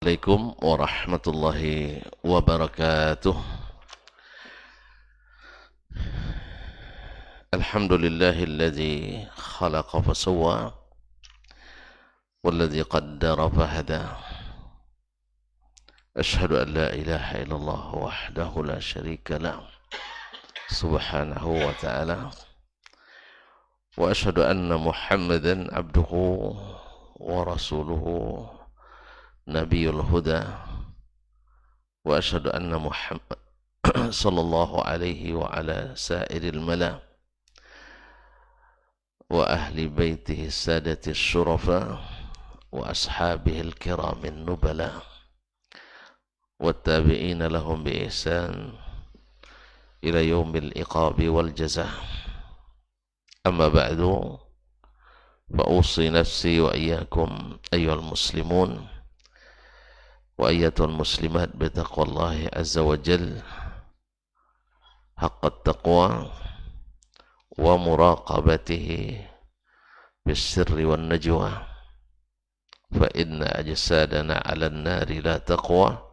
Assalamualaikum warahmatullahi wabarakatuh. Alhamdulillahilladzi khalaqa fasawwa walladzi qaddara fahada. Ashhadu an la ilaha illallah wahdahu la syarika lah subhanahu wa ta'ala, wa ashhadu anna Muhammadan abduhu wa rasuluhu nabiyul huda, wa ashhadu anna Muhammad sallallahu alaihi wa ala sairil mala wa ahli baitihi sadati syurafa wa ashabihi al-kiramin nubala wa tabi'ina lahum bi ihsan ila yaumil iqabi wal jazaa. Amma ba'du, fa usi nafsi wa iyyakum ayyuhal muslimun wa ayyatul muslimat bi taqwallahi azza wa jalla haqqat taqwa wa muraqabatihi bis sirri wan najwa, fa inna ajsadana 'alan nari la taqwa,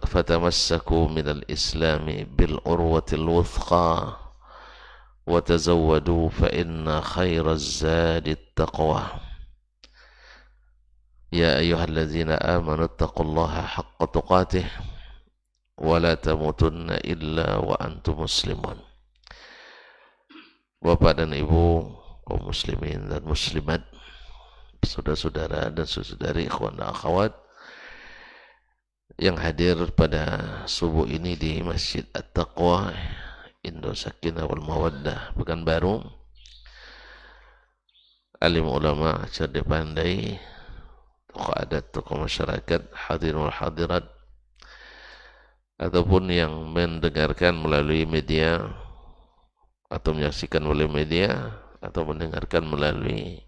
fatamassaku minal islami bil urwatil wuthqa wa tazawwadu fa inna khairaz zadi taqwa. Ya ayyuhalladzina amanu taqullaha haqqa tuqatih wa la tamutunna illa wa antum muslimun. Bapak dan Ibu kaum muslimin dan muslimat, saudara-saudara dan saudari, ikhwan dan akhwat yang hadir pada subuh ini di Masjid At-Taqwa Indo Sakinah wal Mawaddah Pekanbaru. Alim ulama, cerdik pandai, tokoh adat, tokoh masyarakat, hadirin wal hadirat, ataupun yang mendengarkan melalui media atau menyaksikan melalui media atau mendengarkan melalui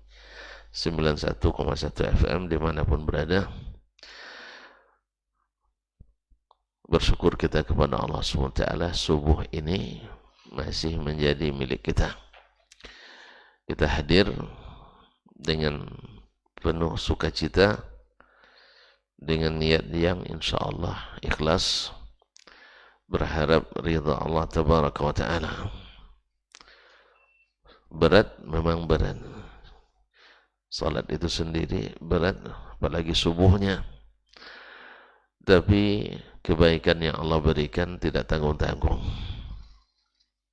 91,1 FM dimanapun berada. Bersyukur kita kepada Allah SWT, subuh ini masih menjadi milik kita. Kita hadir dengan penuh sukacita, dengan niat yang insya Allah ikhlas, berharap ridha Allah Tabaraka wa Ta'ala. Berat, memang berat. Salat itu sendiri berat, apalagi subuhnya. Tapi kebaikan yang Allah berikan tidak tanggung-tanggung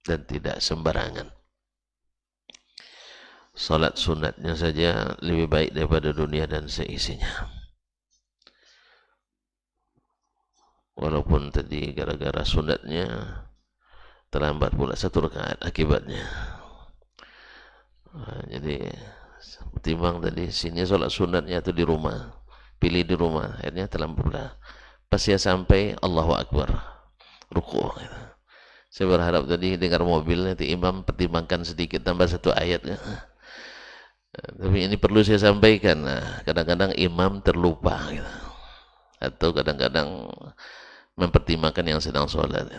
dan tidak sembarangan. Salat sunatnya saja lebih baik daripada dunia dan seisinya. Walaupun tadi gara-gara sunatnya terlambat pula 1 rakaat akibatnya. Jadi timbang tadi sini sholat sunatnya itu di rumah, pilih di rumah, akhirnya terlambat pula. Pas saya sampai Allahu Akbar, ruku. Saya berharap tadi dengar mobil nanti imam pertimbangkan sedikit tambah 1 ayat. Tapi ini perlu saya sampaikan. Kadang-kadang imam terlupa, atau kadang-kadang mempertimbangkan yang sedang sholat.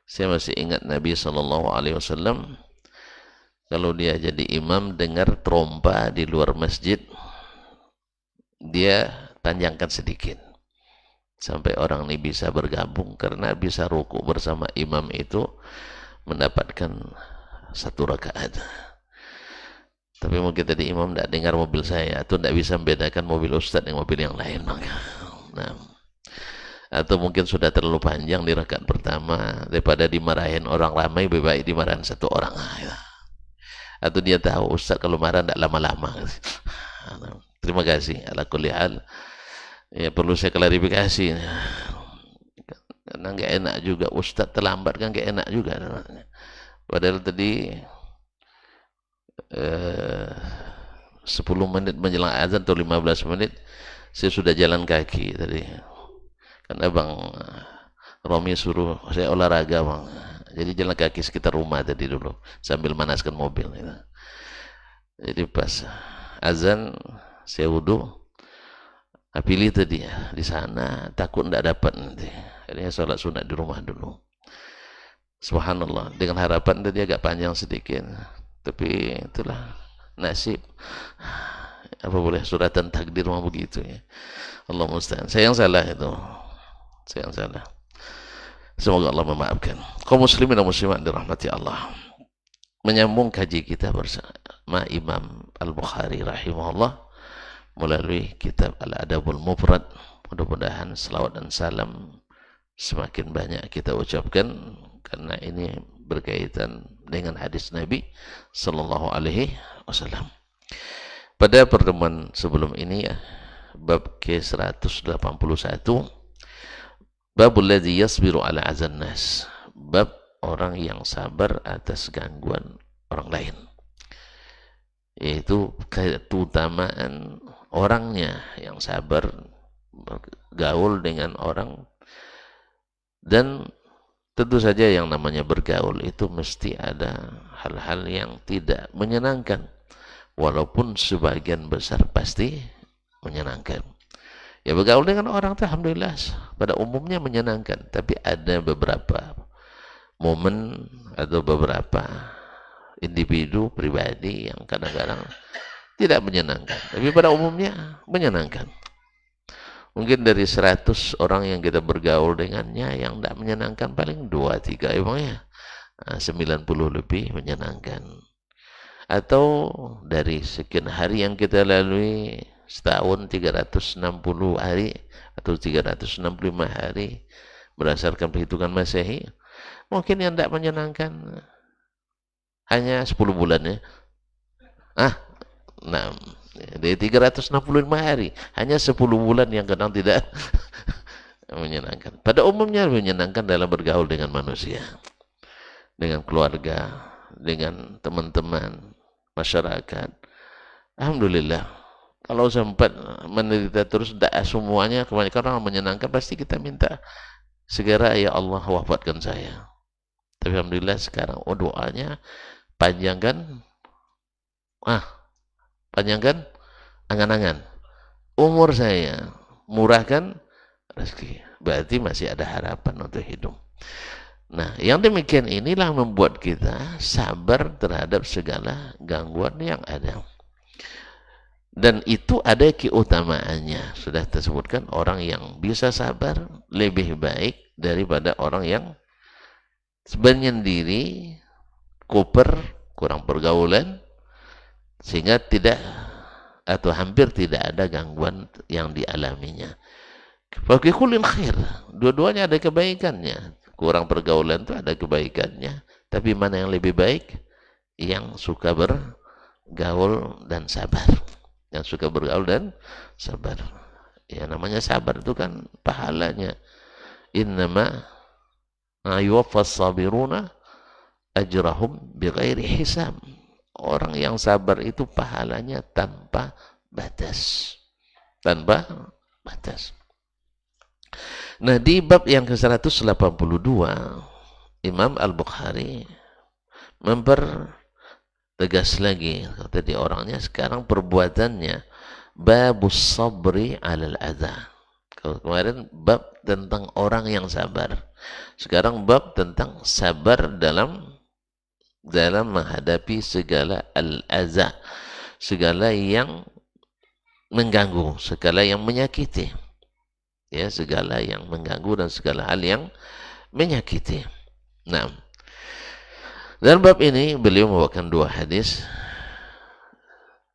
Saya masih ingat Nabi SAW, kalau dia jadi imam dengar trompa di luar masjid, dia panjangkan sedikit sampai orang ini bisa bergabung, karena bisa ruku bersama imam itu mendapatkan 1 rakaat. Tapi mungkin tadi imam tidak dengar mobil saya, atau tidak bisa membedakan mobil ustadz dengan mobil yang lain, maka atau mungkin sudah terlalu panjang di rakaat pertama, daripada dimarahin orang ramai lebih baik dimarahin 1 orang. Atau dia tahu ustaz kalau marah tidak lama-lama. Terima kasih. Ala kulli hal, ya perlu saya klarifikasi, karena nggak enak juga ustaz terlambat, kan nggak enak juga. Padahal tadi 10 menit menjelang azan atau 15 menit saya sudah jalan kaki tadi, karena Bang Romi suruh saya olahraga, Bang. Jadi jalan kaki sekitar rumah tadi dulu sambil manaskan mobil. Jadi pas azan saya wudhu, pilih tadi di sana, takut tidak dapat nanti. Akhirnya sholat sunat di rumah dulu. Subhanallah, dengan harapan tadi agak panjang sedikit, tapi itulah nasib. Apa boleh suratan takdir mah begitu ya. Allah musta'an. Saya yang salah itu. Saya yang salah. Semoga Allah memaafkan. Kaum muslimin dan muslimat dirahmati Allah. Menyambung kaji kita bersama Imam Al-Bukhari rahimahullah melalui kitab Al-Adabul Mufrad. Mudah-mudahan selawat dan salam semakin banyak kita ucapkan karena ini berkaitan dengan hadis Nabi sallallahu alaihi wasallam. Pada pertemuan sebelum ini ya, bab ke-181, babul ladzi yasbiru ala azan nas, bab orang yang sabar atas gangguan orang lain, yaitu keutamaan orangnya yang sabar bergaul dengan orang. Dan tentu saja yang namanya bergaul itu mesti ada hal-hal yang tidak menyenangkan, walaupun sebagian besar pasti menyenangkan. Ya, bergaul dengan orang itu alhamdulillah pada umumnya menyenangkan, tapi ada beberapa momen atau beberapa individu pribadi yang kadang-kadang tidak menyenangkan, tapi pada umumnya menyenangkan. Mungkin dari 100 orang yang kita bergaul dengannya, yang tidak menyenangkan paling 2-3 emangnya, 90 lebih menyenangkan. Atau dari sekian hari yang kita lalui, setahun 360 hari atau 365 hari berdasarkan perhitungan Masehi, mungkin yang tidak menyenangkan hanya 10 bulan ya. Nah, dari 365 hari hanya 10 bulan yang kadang tidak menyenangkan. Pada umumnya menyenangkan dalam bergaul dengan manusia, dengan keluarga, dengan teman-teman, masyarakat. Alhamdulillah. Kalau sempat menderita terus, tidak semuanya, kebanyakan orang menyenangkan, pasti kita minta segera ya Allah wafatkan saya. Tapi alhamdulillah sekarang doanya panjangkan angan-angan umur saya, murahkan rezeki. Berarti masih ada harapan untuk hidup. Nah, yang demikian inilah membuat kita sabar terhadap segala gangguan yang ada. Dan itu ada keutamaannya. Sudah tersebutkan, orang yang bisa sabar lebih baik daripada orang yang menyendiri, kuper, kurang pergaulan, sehingga tidak atau hampir tidak ada gangguan yang dialaminya. Bagi kulin khair, dua-duanya ada kebaikannya. Kurang pergaulan itu ada kebaikannya, tapi mana yang lebih baik? Yang suka bergaul dan sabar. Yang suka bergaul dan sabar. Ya, namanya sabar itu kan pahalanya. Innama yuwaffas sabiruna ajrahum bighairi hisab. Orang yang sabar itu pahalanya tanpa batas. Tanpa batas. Nah, di bab yang ke-182, Imam Al-Bukhari mempertegas lagi, kata dia orangnya sekarang perbuatannya, babus sabri alal adha. Kalau kemarin bab tentang orang yang sabar, sekarang bab tentang sabar dalam menghadapi segala al-adha, segala yang mengganggu, segala yang menyakiti, ya, segala yang mengganggu dan segala hal yang menyakiti. Nah, dalam bab ini beliau membawakan dua hadis.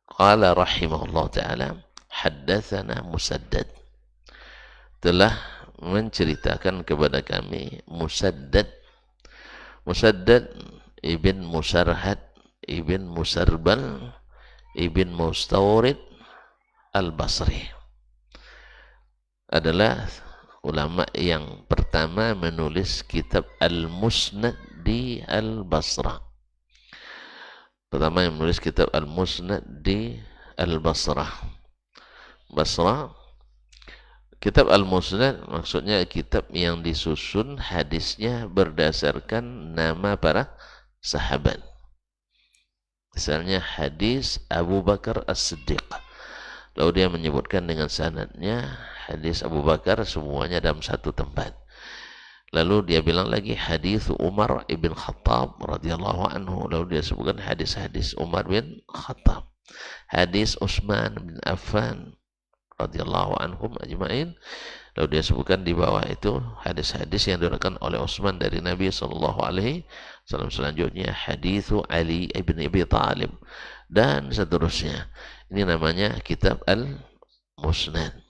Qala rahimahullah ta'ala, haddatsana Musaddad, telah menceritakan kepada kami Musaddad ibn Musarhad ibn Musarbal ibn Mustawrid Al-Basri, adalah ulama yang pertama menulis kitab Al-Musnad di Al-Basrah. Pertama yang menulis kitab Al-Musnad di Al-Basrah. Basrah. Kitab Al-Musnad maksudnya kitab yang disusun hadisnya berdasarkan nama para sahabat. Misalnya hadis Abu Bakar As-Siddiq, lalu dia menyebutkan dengan sanadnya hadis Abu Bakar semuanya dalam satu tempat. Lalu dia bilang lagi hadis Umar ibn Khattab radhiyallahu anhu, lalu dia sebutkan hadis-hadis Umar bin Khattab. hadis Utsman bin Affan radhiyallahu anhum ajma'in. Lalu dia sebutkan di bawah itu hadis-hadis yang diriwayatkan oleh Utsman dari Nabi sallallahu alaihi wasallam. Selanjutnya hadis Ali ibn Abi Thalib dan seterusnya. Ini namanya kitab Al-Musnad.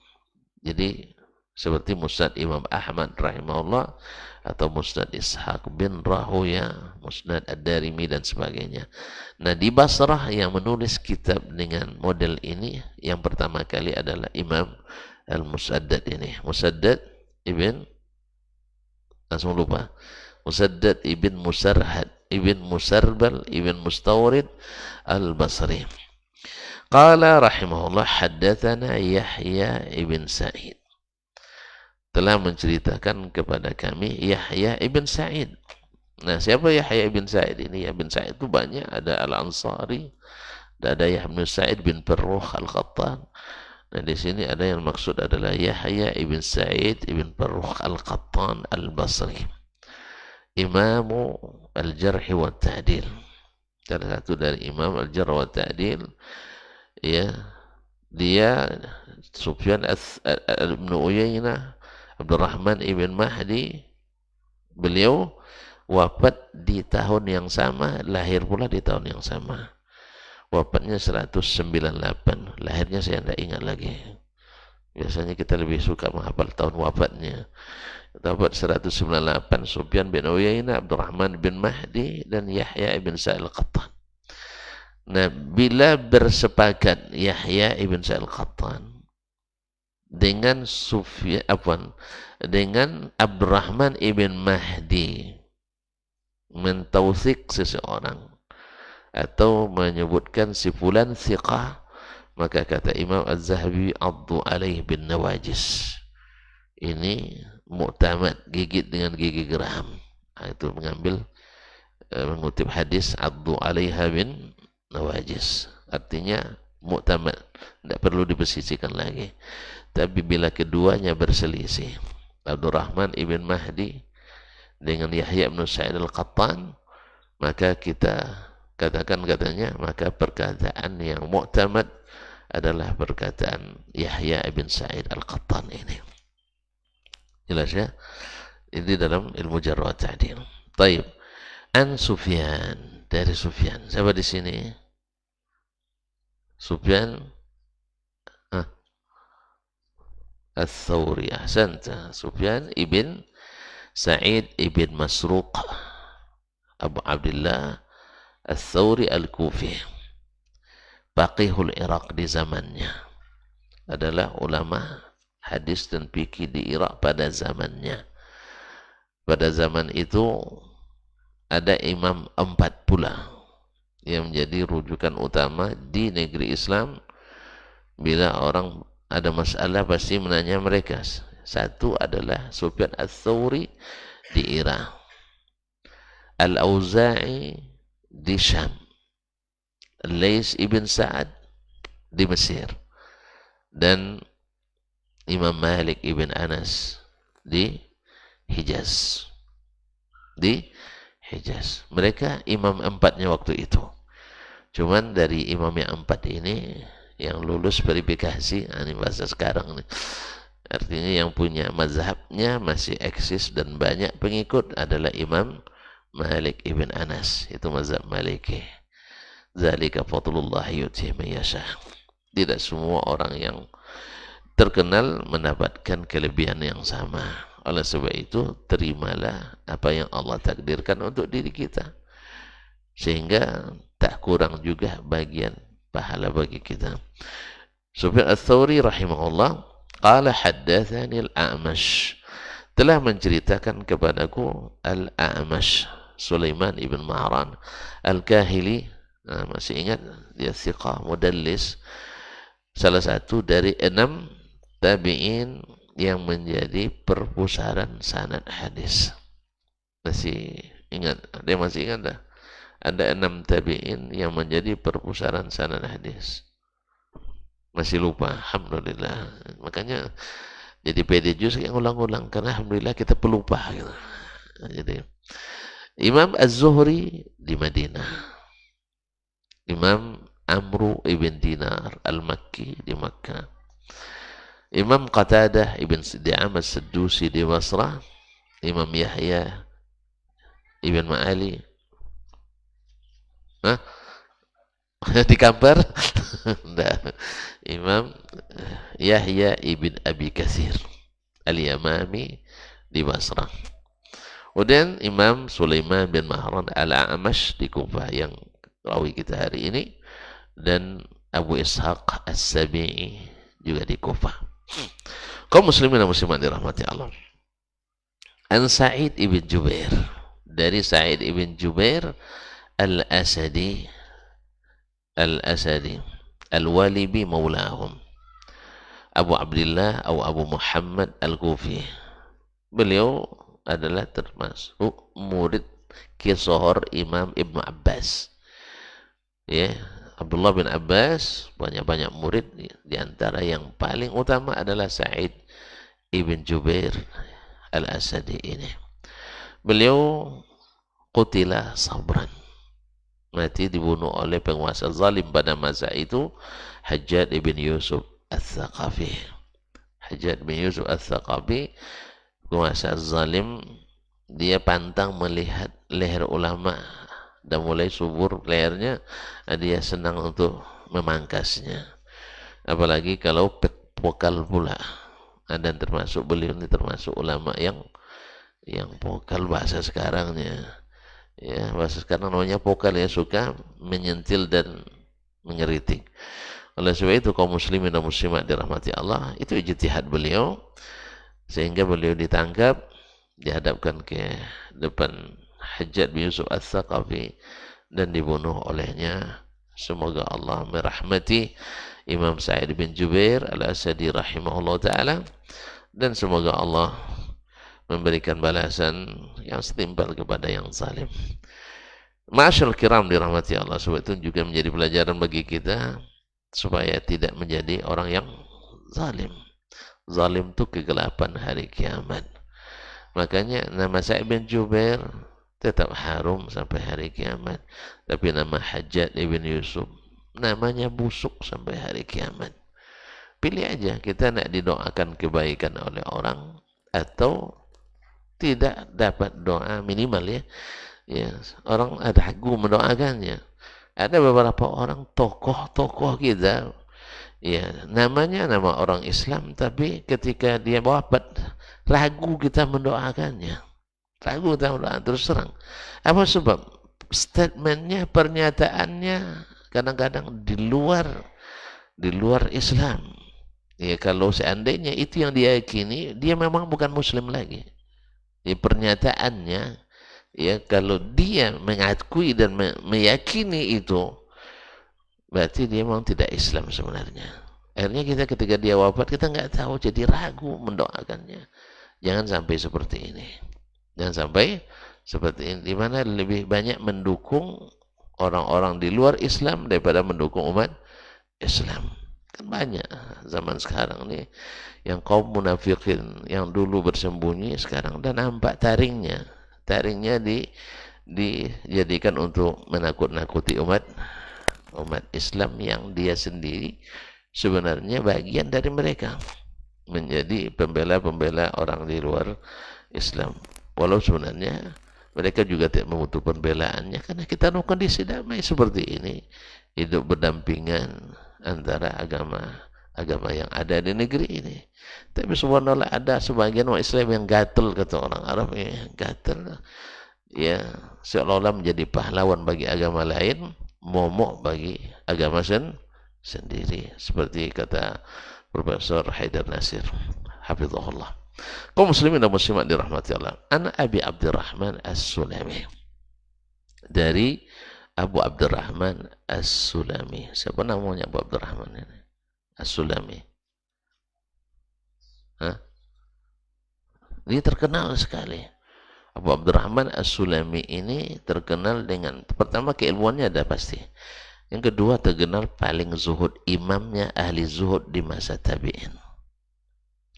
Jadi seperti Musnad Imam Ahmad rahimahullah atau Musnad Ishaq bin Rahuya, Musnad Ad-Darimi dan sebagainya. Nah, di Basrah yang menulis kitab dengan model ini yang pertama kali adalah Imam Al-Musaddad ini. Musaddad ibn, langsung lupa, Musaddad ibn Musarhad ibn Musarbal ibn Mustawrid Al-Basri. Qala rahimahullah haddatsana Yahya ibn Sa'id, telah menceritakan kepada kami Yahya ibn Sa'id. Nah, siapa Yahya ibn Sa'id ini? Yahya ibn Sa'id itu banyak, ada Al-Ansari, ada Yahya ibn Sa'id bin Farrukh Al-Qattan. Nah, di sini ada yang maksud adalah Yahya ibn Sa'id ibn Farrukh Al-Qattan Al-Basri, Imamu Al-Jarh wa Ta'dil, salah satu dari Imam Al-Jarh wa Ta'dil. Ya, dia Sufyan ibn Uyainah Abdurrahman ibn Mahdi, beliau wafat di tahun yang sama, lahir pula di tahun yang sama. Wafatnya 198, lahirnya saya tidak ingat lagi. Biasanya kita lebih suka menghafal tahun wafatnya. Wafat 198, Sufyan bin Uyainah, Abdurrahman bin Mahdi, dan Yahya ibn Sa'id Al-Qattan. Nah, bila bersepakat Yahya ibn Sa'id Al-Qattan dengan dengan Abdurrahman ibn Mahdi mentautsik seseorang atau menyebutkan si fulan thiqah, maka kata Imam Az-Zahabi addu alaih bin nawajis, ini muktamad, gigit dengan gigi geram. Itu mengutip hadis addu alaiha bin nawajis, artinya muktamad, tidak perlu dipesisikan lagi. Tapi bila keduanya berselisih, Abdurrahman ibn Mahdi dengan Yahya ibn Sa'id Al-Qattan, maka kita katakan katanya, maka perkataan yang muktamad adalah perkataan Yahya ibn Sa'id Al-Qattan ini. Jelas ya? Ini dalam ilmu jarh wa ta'dil. Taib. An Sufyan, dari Sufyan. Siapa di sini? Sufyan Ats-Tsauri. Ahsanta. Sufyan ibn Sa'id ibn Masruq Abu Abdullah Ats-Tsauri Al-Kufi, faqihul Iraq di zamannya, adalah ulama hadis dan fikih di Irak pada zamannya. Pada zaman itu ada imam 4 pula yang menjadi rujukan utama di negeri Islam. Bila orang ada masalah pasti menanya mereka. Satu adalah Sufyan Ats-Tsauri di Irak, Al-Auza'i di Syam, Lais ibn Sa'ad di Mesir, dan Imam Malik ibn Anas di Hijaz. Mereka imam 4-nya waktu itu. Cuman dari imam yang 4 ini yang lulus verifikasi, ini bahasa sekarang nih, artinya yang punya mazhabnya masih eksis dan banyak pengikut adalah Imam Malik ibn Anas. Itu mazhab Maliki. Zalika fadlullah yu'tihi man yasha. Tidak semua orang yang terkenal mendapatkan kelebihan yang sama. Oleh sebab itu, terimalah apa yang Allah takdirkan untuk diri kita, sehingga tak kurang juga bagian pahala bagi kita. Sufyan Ats-Tsauri rahimahullah qala haddatsani al-A'mash, telah menceritakan kepadaku Al-A'mash Sulaiman ibn Ma'ran Al-Kahili. Masih ingat dia thiqah mudallis, salah satu dari 6 tabi'in yang menjadi perpustakaan sanad hadis. Masih ingat? Dia masih ingat dah? Ada 6 tabi'in yang menjadi perpustakaan sanad hadis. Masih lupa? Alhamdulillah. Makanya jadi pede justru yang ulang-ulang, karena alhamdulillah kita pelupa gitu. Jadi Imam Az-Zuhri di Madinah, Imam Amru ibn Dinar al-Makki di Makkah. Imam Qatadah ibn Di'am as-Saddusi di Basrah. Imam Yahya ibn Ma'ali. Hah? Di Kampar? Nah, Imam Yahya ibn Abi Katsir al-Yamami di Basrah. Kemudian Imam Sulaiman bin Mahran al-A'mash di Kufah yang rawi kita hari ini, dan Abu Ishaq as-Sabi'i juga di Kufah. Kaum muslimin dan muslimat dirahmati Allah. An Sa'id ibn Jubair, dari Sa'id ibn Jubair al-Asadi al-Walibi maulahum, Abu Abdullah atau Abu Muhammad al-Kufi. Beliau adalah termasuk murid kisohor Imam Ibn Abbas. Ya, Abdullah bin Abbas banyak-banyak murid, di antara yang paling utama adalah Sa'id ibn Jubair al-Asadi ini. Beliau qutila sabran, mati dibunuh oleh penguasa zalim pada masa itu, Hajjaj ibn Yusuf al-Thaqafi. Hajjaj bin Yusuf al-Thaqafi, penguasa zalim, dia pantang melihat leher ulama dan mulai subur lehernya, dia senang untuk memangkasnya, apalagi kalau pokal pula. Dan termasuk beliau ini termasuk ulama yang pokal bahasa sekarangnya. Ya, bahasa sekarang namanya pokal, ya, suka menyentil dan mengeritik. Oleh sebab itu kaum muslimin dan muslimat dirahmati Allah, itu ijtihad beliau, sehingga beliau ditangkap, dihadapkan ke depan Hajjaj bin Yusuf al-Thaqafi dan dibunuh olehnya. Semoga Allah merahmati Imam Sa'id bin Jubair al-Asadi rahimahullah ta'ala, dan semoga Allah memberikan balasan yang setimpal kepada yang zalim. Ma'asyarul kiram dirahmati Allah, sebab itu juga menjadi pelajaran bagi kita supaya tidak menjadi orang yang zalim. Zalim itu kegelapan hari kiamat. Makanya nama Sa'id bin Jubair tetap harum sampai hari kiamat. Tapi nama Hajjaj ibn Yusuf namanya busuk sampai hari kiamat. Pilih aja, kita nak didoakan kebaikan oleh orang atau tidak dapat doa minimal, ya. Ya, orang ada ragu mendoakannya. Ada beberapa orang tokoh-tokoh kita, ya, namanya nama orang Islam, tapi ketika dia wafat ragu kita mendoakannya. Ragu kita mendoakan, terus terang. Apa sebab? Statementnya, pernyataannya kadang-kadang di luar Islam. Ya, kalau seandainya itu yang dia yakini, dia memang bukan Muslim lagi. Ya, pernyataannya, ya, kalau dia mengakui dan meyakini itu, berarti dia memang tidak Islam sebenarnya. Akhirnya kita ketika dia wafat, kita nggak tahu, jadi ragu mendoakannya. Jangan sampai seperti ini. Jangan sampai seperti ini, di mana lebih banyak mendukung orang-orang di luar Islam daripada mendukung umat Islam. Kan banyak zaman sekarang nih yang kaum munafikin yang dulu bersembunyi, sekarang dan nampak taringnya dijadikan untuk menakut-nakuti umat Islam yang dia sendiri sebenarnya bagian dari mereka, menjadi pembela-pembela orang di luar Islam. Walau sebenarnya mereka juga tidak membutuhkan pembelaannya, karena kita dalam kondisi damai seperti ini, hidup berdampingan antara agama yang ada di negeri ini. Tapi subhanallah, ada sebagian orang Islam yang gatel, kata orang Arab, ya, gatel, ya, seolah-olah menjadi pahlawan bagi agama lain, momok bagi agama sendiri, seperti kata Profesor Haidar Nasir hafizahullah. Kaum muslimin dan muslimat dirahmati Allah. Ana Abi Abdurrahman As-Sulami, dari Abu Abdurrahman As-Sulami. Siapa namanya Abu Abdurrahman ini? As-Sulami. Hah? Dia terkenal sekali. Abu Abdurrahman As-Sulami ini terkenal dengan, pertama, keilmuannya ada pasti. Yang kedua, terkenal paling zuhud, imamnya ahli zuhud di masa tabi'in.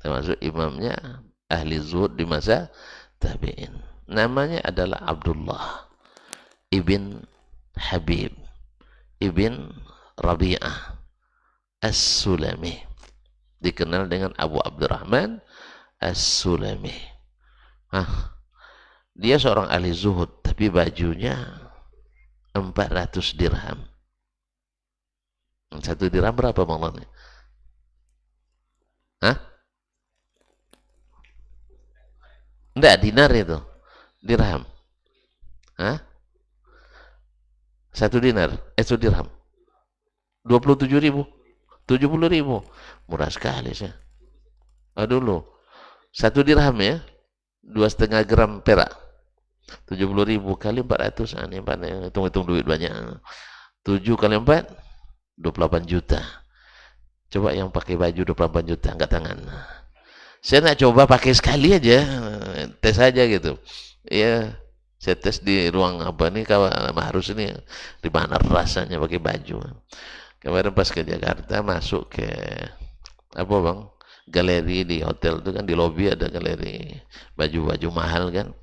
Termasuk imamnya ahli zuhud di masa tabi'in. Namanya adalah Abdullah ibn Habib ibn Rabi'ah As-Sulami, dikenal dengan Abu Abdurrahman As-Sulami. Dia seorang ahli zuhud, tapi bajunya 400 dirham. Satu dirham berapa Bang? Enggak, dinar itu. Dirham. Hah? Satu dinar, satu dirham. 27.000, 70.000. Murah sekali sih. Dulu. Satu dirham ya, 2,5 gram perak. 70.000 kali 400. Ini hitung-hitung duit banyak. 7 kali 4, 28 juta. Coba yang pakai baju 28 juta, angkat tangan. Saya nak coba pakai sekali aja, tes aja gitu. Ya, saya tes di ruang apa nih, kawan Mahrus ini, di mana rasanya pakai baju. Kemarin pas ke Jakarta, masuk ke apa Bang, galeri di hotel itu kan, di lobi ada galeri baju-baju mahal kan.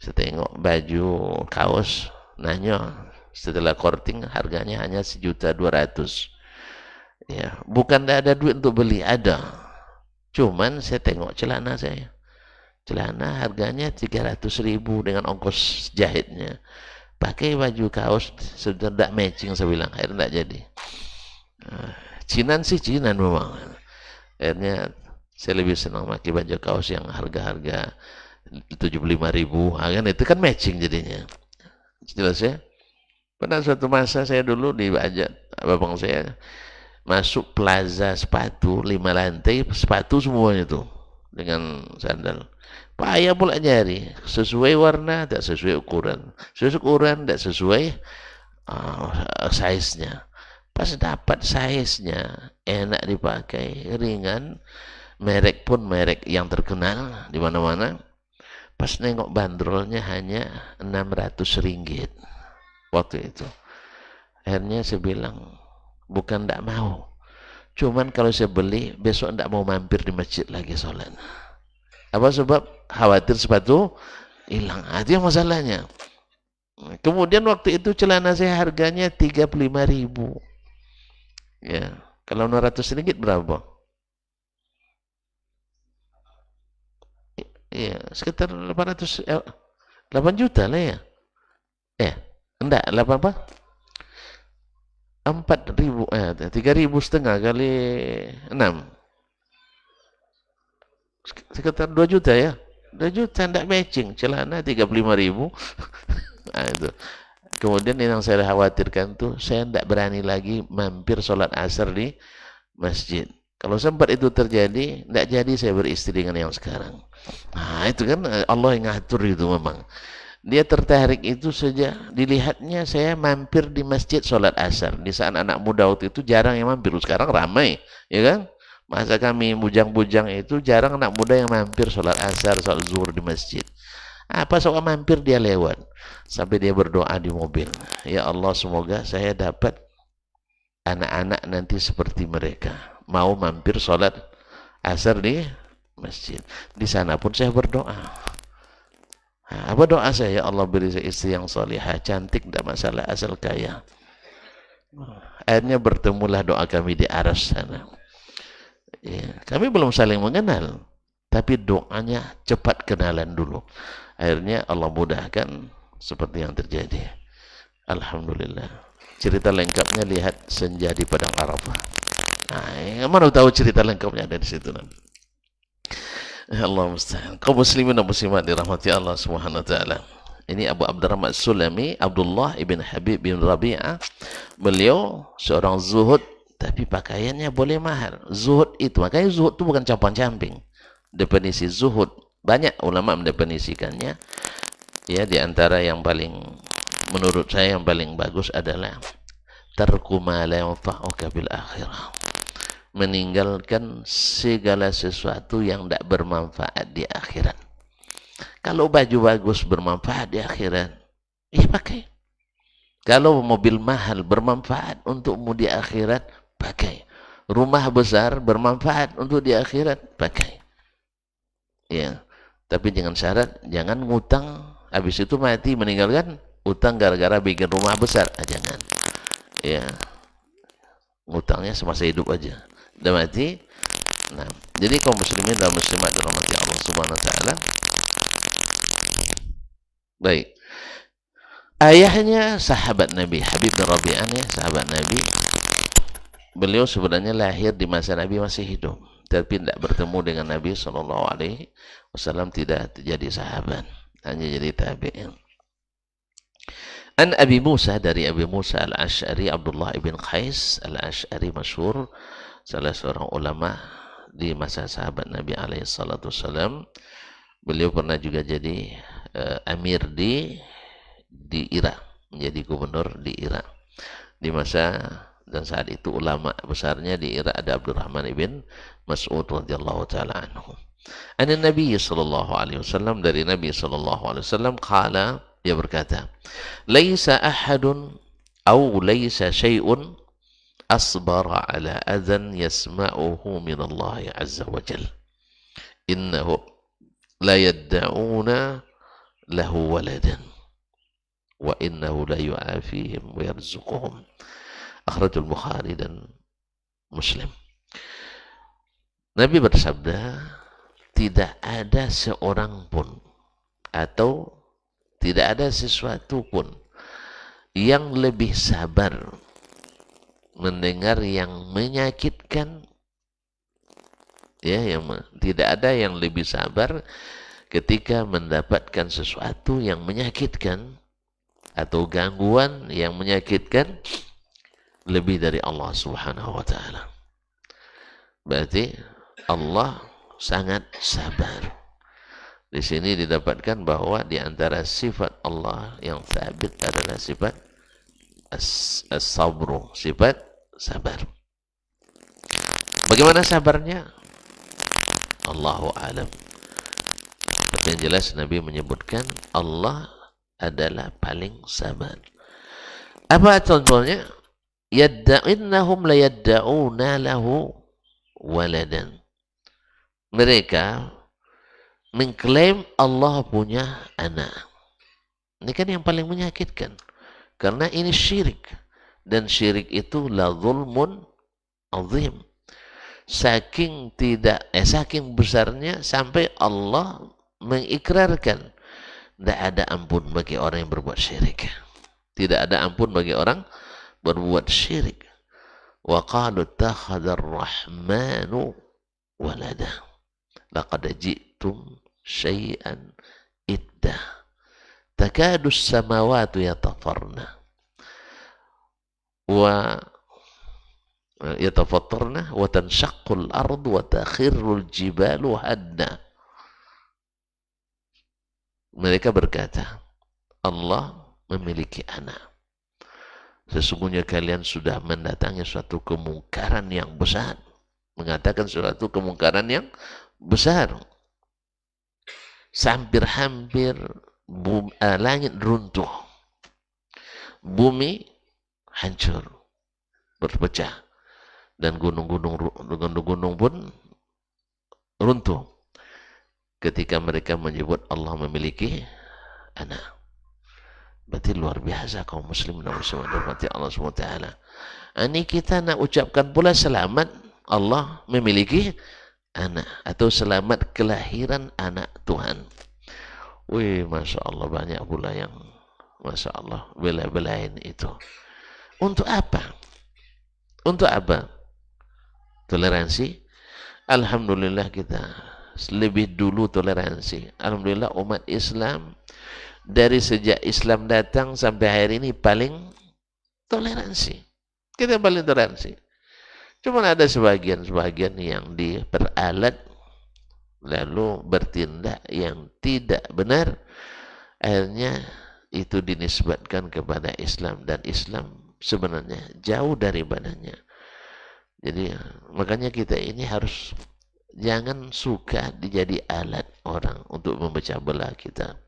Saya tengok baju kaos, nanya setelah korting harganya hanya 1.200.000. Ya, bukan tidak ada duit untuk beli, ada. Cuman saya tengok celana saya. Celana harganya 300.000 dengan ongkos jahitnya. Pakai baju kaos sudah tidak matching, saya bilang. Akhirnya tidak jadi. Cinan sih Cinan memang. Akhirnya saya lebih senang pakai baju kaos yang harga-harga 75.000. Kan itu kan matching jadinya. Jelas ya? Pada suatu masa saya dulu diajak babang saya masuk plaza sepatu 5 lantai, sepatu semuanya tuh dengan sandal. Payah pula nyari sesuai warna, tak sesuai ukuran, sesuai ukuran, tak sesuai size-nya. Pas dapat size-nya enak dipakai, ringan, merek pun merek yang terkenal di mana-mana. Pas nengok bandrolnya hanya 600 ringgit waktu itu. Akhirnya saya bilang, bukan tidak mau, cuman kalau saya beli besok tidak mau mampir di masjid lagi sholat. Apa sebab? Khawatir sepatu hilang. Itu yang masalahnya. Kemudian waktu itu celana saya harganya 35.000. Ya, kalau 600 ringgit berapa? Ya, sekitar 8 juta lah ya. Enggak, 8 apa? 4.000, 3.500 kali 6, sekitar 2 juta ya. 2 juta tidak matching, celana 35.000. Nah, itu. Kemudian yang saya khawatirkan tuh, saya tidak berani lagi mampir sholat asar di masjid. Kalau sempat itu terjadi, tidak jadi saya beristri dengan yang sekarang. Nah, itu kan Allah yang ngatur itu memang. Dia tertarik itu saja dilihatnya saya mampir di masjid sholat asar. Di saat anak muda waktu itu jarang yang mampir, sekarang ramai, ya kan? Masa kami bujang-bujang itu jarang anak muda yang mampir sholat asar, sholat zuhur di masjid. Apa soal mampir dia lewat, sampai dia berdoa di mobil, ya Allah semoga saya dapat anak-anak nanti seperti mereka, mau mampir sholat asar di masjid. Di sana pun saya berdoa. Apa doa saya? Ya Allah beri saya istri yang salihah, cantik, tidak masalah, asal kaya. Akhirnya bertemulah doa kami di aras sana. Ya, kami belum saling mengenal, tapi doanya cepat kenalan dulu. Akhirnya Allah mudahkan seperti yang terjadi. Alhamdulillah. Cerita lengkapnya lihat senja di Padang Arafah. Nah, mana tahu cerita lengkapnya ada di situ nanti. Allah musta'an. Kaum muslimin dan muslimat dirahmati Allah Subhanahu wa taala. Ini Abu Abdurrahman Sulami, Abdullah ibn Habib bin Rabi'ah. Beliau seorang zuhud, tapi pakaiannya boleh mahal. Zuhud itu, makanya zuhud itu bukan campang-camping. Definisi zuhud banyak ulama mendefinisikannya. Ya, di antara yang paling, menurut saya yang paling bagus adalah tarku ma la yanfa'uka bil akhirah. Meninggalkan segala sesuatu yang tidak bermanfaat di akhirat. Kalau baju bagus bermanfaat di akhirat, ya pakai. Kalau mobil mahal bermanfaat untukmu di akhirat, pakai. Rumah besar bermanfaat untuk di akhirat, pakai. Ya, tapi dengan syarat jangan ngutang, habis itu mati meninggalkan utang gara-gara bikin rumah besar. Jangan. Ya. ngutangnya semasa hidup aja. Udah mati. Nah, jadi kaum muslimin dan muslimat dirahmati Allah Subhanahu wa taala. Baik. Ayahnya sahabat Nabi, Habib bin Rabi'ah, ya, sahabat Nabi. Beliau sebenarnya lahir di masa Nabi masih hidup, tapi tidak bertemu dengan Nabi sallallahu alaihi wasallam, tidak jadi sahabat, hanya jadi tabi'in. An Abi Musa, dari Abi Musa Al-Asy'ari, Abdullah ibn Qais Al-Asy'ari, masyhur, salah seorang ulama di masa sahabat Nabi alaihi salatu wasallam. Beliau pernah juga jadi amir di Irak, menjadi gubernur di Irak di masa, dan saat itu ulama besarnya di Irak ada Abdurrahman ibn Mas'ud radhiyallahu taala anhu. An Nabi sallallahu alaihi wasallam, dari Nabi sallallahu alaihi wasallam, qala, dia berkata, laisa ahadun au laisa syai'un asbara ala adhan yasma'uhu min Allah azza wa jalla, innahu la yadda'una lahu waladan wa innahu la yu'afihim wa yarzuquhum. Akhrajul Bukhari dan Muslim. Nabi bersabda, tidak ada seorang pun atau tidak ada sesuatu pun yang lebih sabar mendengar yang menyakitkan, ya, tidak ada yang lebih sabar ketika mendapatkan sesuatu yang menyakitkan atau gangguan yang menyakitkan lebih dari Allah Subhanahu wa taala. Berarti Allah sangat sabar. Di sini didapatkan bahwa di antara sifat Allah yang sabit adalah sifat as-sabru, sifat sabar. Bagaimana sabarnya? Allahu a'lam. Tapi yang jelas Nabi menyebutkan Allah adalah paling sabar. Apa contohnya? Innahum la yadda'una lahu waladan. Mereka mengklaim Allah punya anak. Ini kan yang paling menyakitkan. Karena ini syirik. Dan syirik itu la zulmun azim. Saking besarnya sampai Allah mengikrarkan tidak ada ampun bagi orang yang berbuat syirik. Tidak ada ampun bagi orang berbuat syirik. Wa qalu takhadar rahmanu walada. Laqad ji'tum syai'an idda. Takadu as-samawati yatafarna wa yatafattarna wa tanshaqqu al-ardu wa takhirru al-jibalu hadda. Mereka berkata, Allah memiliki anak. Sesungguhnya kalian sudah mendatangi suatu kemungkaran yang besar. Mengatakan suatu kemungkaran yang besar. Hampir-hampir langit runtuh. Bumi hancur, berpecah. Dan gunung-gunung pun runtuh. Ketika mereka menyebut Allah memiliki anak. Berarti luar biasa kaum muslim dan muslimat dirahmati Allah SWT. Ini kita nak ucapkan pula selamat Allah memiliki anak, atau selamat kelahiran anak Tuhan. Wih, Masya Allah, banyak pula yang Masya Allah bela-belain itu. Untuk apa? Untuk apa? Toleransi? Alhamdulillah kita lebih dulu toleransi. Alhamdulillah umat Islam dari sejak Islam datang sampai hari ini paling toleransi. Kita paling toleransi. Cuma ada sebagian yang diperalat lalu bertindak yang tidak benar. Akhirnya itu dinisbatkan kepada Islam, dan Islam sebenarnya jauh daripadanya. Jadi makanya kita ini harus jangan suka dijadi alat orang untuk memecah belah kita.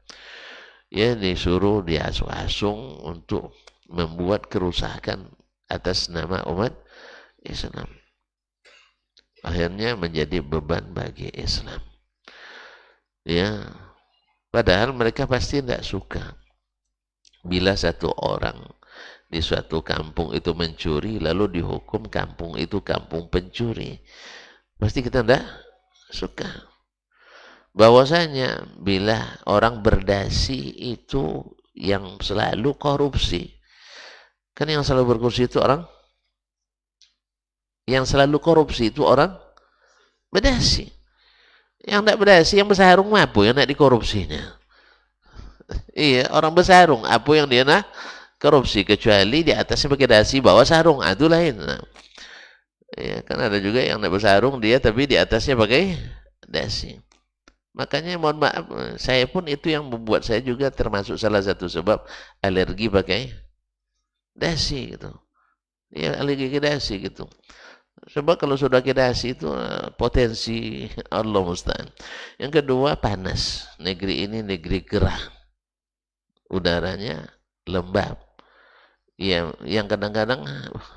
Ya, disuruh diasung-asung untuk membuat kerusakan atas nama umat Islam. Akhirnya menjadi beban bagi Islam. Ya, padahal mereka pasti tidak suka bila satu orang di suatu kampung itu mencuri, lalu dihukum kampung itu kampung pencuri. Pasti kita tidak suka. Bahwasanya bila orang berdasi itu yang selalu korupsi. Kan yang selalu berkorupsi itu orang, yang selalu korupsi itu orang berdasi. Yang tidak berdasi, yang bersarung apa yang nak dikorupsinya? Iya, orang bersarung apa yang dia nak korupsi, kecuali di atasnya pakai dasi, bawah sarung, itu lain. Nah, ya, kan ada juga yang nak bersarung dia tapi di atasnya pakai dasi. Makanya mohon maaf, saya pun itu yang membuat saya juga termasuk salah satu sebab alergi pakai dasi gitu. Ya, alergi ke dasi gitu. Sebab kalau sudah ke dasi itu potensi Allah musta'an. Yang kedua, panas. Negeri ini negeri gerah. Udaranya lembab. Ya, yang kadang-kadang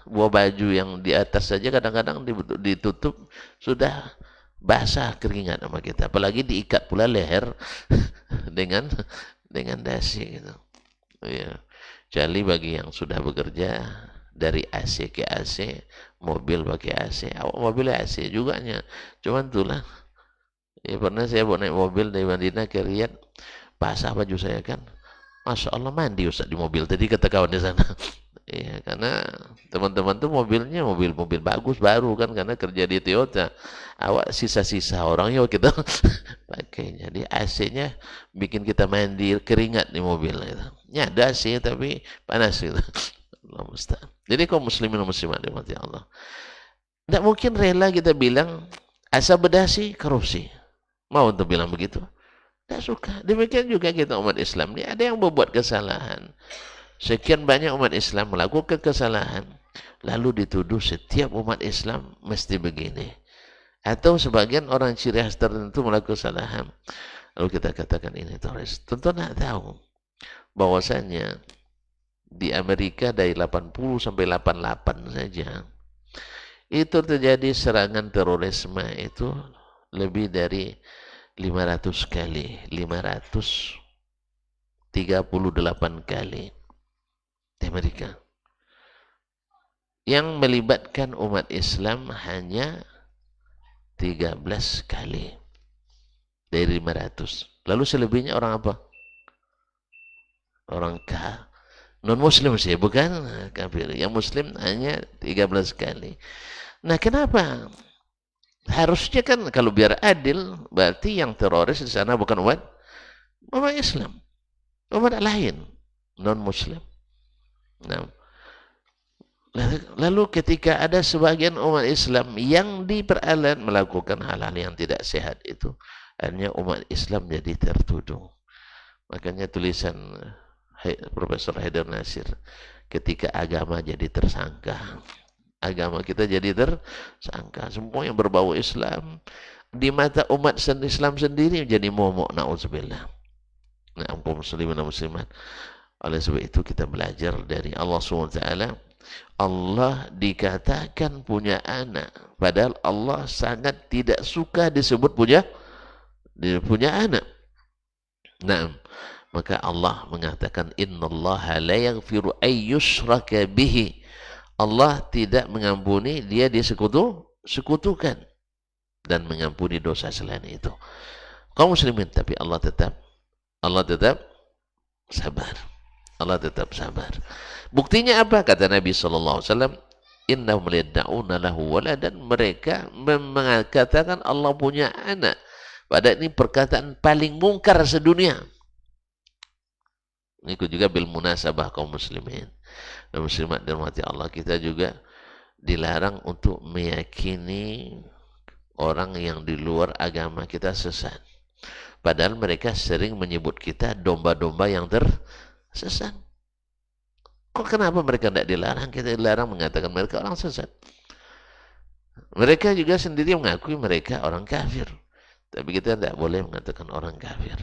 buah baju yang di atas saja kadang-kadang ditutup sudah basah keringat sama kita. Apalagi diikat pula leher dengan dasi gitu. Ya. Kecuali bagi yang sudah bekerja dari AC ke AC, mobil pakai AC, mobil AC juga nya. Cuman itulah. Ya, pernah saya bawa naik mobil dari Madinah ke Riyadh, basah baju saya kan. Masya Allah mandi Ustaz di mobil tadi kata kawan di sana. Iya, karena teman-teman tuh mobilnya mobil-mobil bagus baru kan karena kerja di Toyota. Awak sisa-sisa orang ya kita pakai. Jadi AC-nya bikin kita mandi keringat di mobil gitu. Ya ada sih tapi panas gitu. Allah musta'an. Jadi kaum muslimin dan muslimat dimati Allah. Tidak mungkin rela kita bilang asal berdasi korupsi. Mau untuk bilang begitu? Tidak suka. Demikian juga kita umat Islam ini ada yang berbuat kesalahan. Sekian banyak umat Islam melakukan kesalahan. Lalu dituduh setiap umat Islam mesti begini. Atau sebagian orang ciri khas tertentu melakukan kesalahan. Lalu kita katakan ini teroris. Tentu nak tahu bahwasanya di Amerika dari 80 sampai 88 saja itu terjadi serangan terorisme itu lebih dari 500 kali, 538 kali di Amerika. Yang melibatkan umat Islam hanya 13 kali dari 500. Lalu selebihnya orang apa? Orang non-muslim sih, bukan kafir. Yang muslim hanya 13 kali. Nah, kenapa? Harusnya kan kalau biar adil, berarti yang teroris di sana bukan umat Islam, umat lain, non-muslim. Nah, lalu ketika ada sebagian umat Islam yang diperalat melakukan hal-hal yang tidak sehat itu, akhirnya umat Islam jadi tertuduh. Makanya tulisan Profesor Haidar Nasir, ketika agama jadi tersangka, agama kita jadi tersangka, semua yang berbau Islam di mata umat Islam sendiri menjadi momok, na'udzubillah. Nah, kaum muslimin dan muslimat, oleh sebab itu kita belajar dari Allah SWT. Allah dikatakan punya anak, padahal Allah sangat tidak suka disebut punya anak. Nah, maka Allah mengatakan innallaha la yaghfiru ay yushraka bihi. Allah tidak mengampuni dia disekutukan dan mengampuni dosa selain itu. Kaum muslimin, tapi Allah tetap sabar. Allah tetap sabar. Buktinya apa? Kata Nabi sallallahu alaihi wasallam, innahum yad'una lahu waladan, mereka mengatakan Allah punya anak. Padahal ini perkataan paling mungkar sedunia. Ini juga bil munasabah kaum muslimin dan muslimat dirahmati Allah, kita juga dilarang untuk meyakini orang yang di luar agama kita sesat. Padahal mereka sering menyebut kita domba-domba yang tersesat. Kok kenapa mereka tidak dilarang? Kita dilarang mengatakan mereka orang sesat. Mereka juga sendiri mengakui mereka orang kafir. Tapi kita tidak boleh mengatakan orang kafir.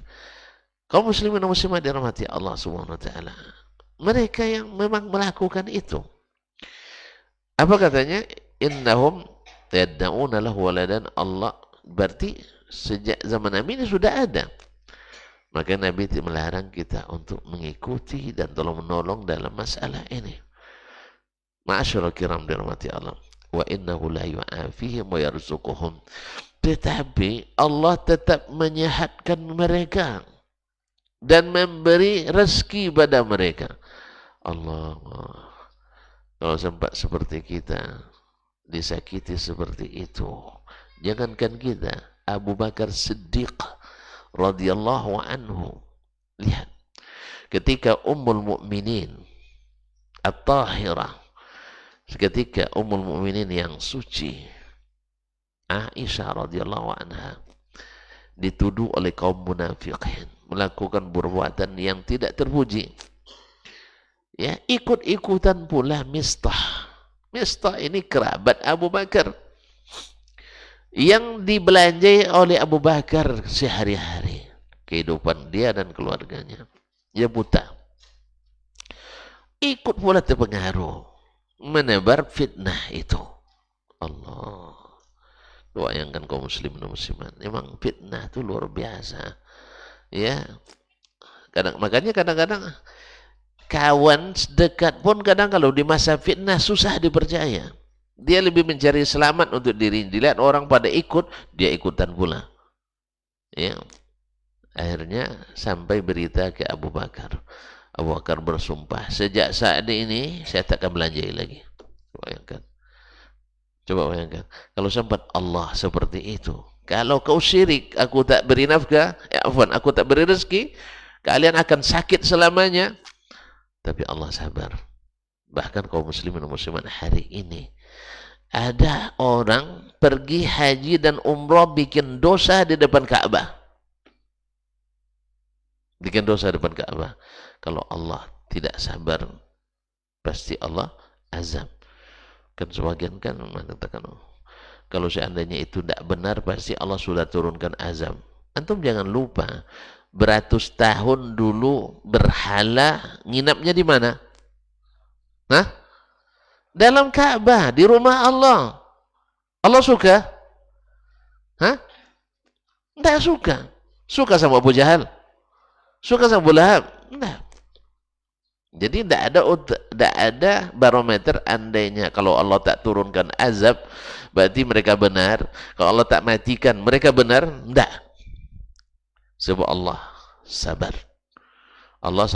Kaum muslimin dan muslimat dirahmati Allah Subhanahu wa taala, mereka yang memang melakukan itu, apa katanya? Innahum yad'una lahu waladan. Allah berarti sejak zaman Nabi ini sudah ada. Maka Nabi melarang kita untuk mengikuti dan tolong menolong dalam masalah ini. Ma'asyiral kiram dirahmati Allah. Wa innahu la yu'afihim wa yarzuquhum. Tetapi Allah tetap menyehatkan mereka dan memberi rezeki pada mereka. Allah, kalau sempat seperti kita disakiti seperti itu, jangankan kita, Abu Bakar Siddiq radhiyallahu anhu, lihat ketika Ummul Mukminin At-Tahirah, ketika Ummul Mukminin yang suci Aisyah radhiyallahu anha dituduh oleh kaum munafikin melakukan perbuatan yang tidak terpuji, ya, ikut-ikutan pula Mistah. Mistah ini kerabat Abu Bakar yang dibelanjai oleh Abu Bakar sehari-hari, kehidupan dia dan keluarganya. Dia buta, ikut pula terpengaruh, menebar fitnah itu. Allah, bayangkan kaum muslimin dan muslimat, memang fitnah itu luar biasa, ya. Makanya kadang-kadang kawan dekat pun kadang kalau di masa fitnah susah dipercaya. Dia lebih mencari selamat untuk diri. Dilihat orang pada ikut, dia ikutan pula. Ya. Akhirnya sampai berita ke Abu Bakar. Abu Bakar bersumpah, sejak saat ini saya tak akan belanjai lagi. Bayangkan. Coba bayangkan, kalau sempat Allah seperti itu, kalau kau syirik, aku tak beri nafkah, aku tak beri rezeki, kalian akan sakit selamanya. Tapi Allah sabar. Bahkan kaum muslimin dan muslimat hari ini, ada orang pergi haji dan umrah bikin dosa di depan Ka'bah. Bikin dosa di depan Ka'bah. Kalau Allah tidak sabar, pasti Allah azab. Kan sebagian kan mengatakan, kalau seandainya itu tidak benar, pasti Allah sudah turunkan azab. Antum jangan lupa, beratus tahun dulu berhala nginapnya di mana? Hah? Dalam Ka'bah, di rumah Allah. Allah suka? Hah? Tidak suka. Suka sama Abu Jahal? Suka sama Abu Lahab? Tidak. Jadi tidak ada barometer andainya kalau Allah tak turunkan azab, berarti mereka benar. Kalau Allah tak matikan, mereka benar? Tidak. Sebab Allah sabar. Allah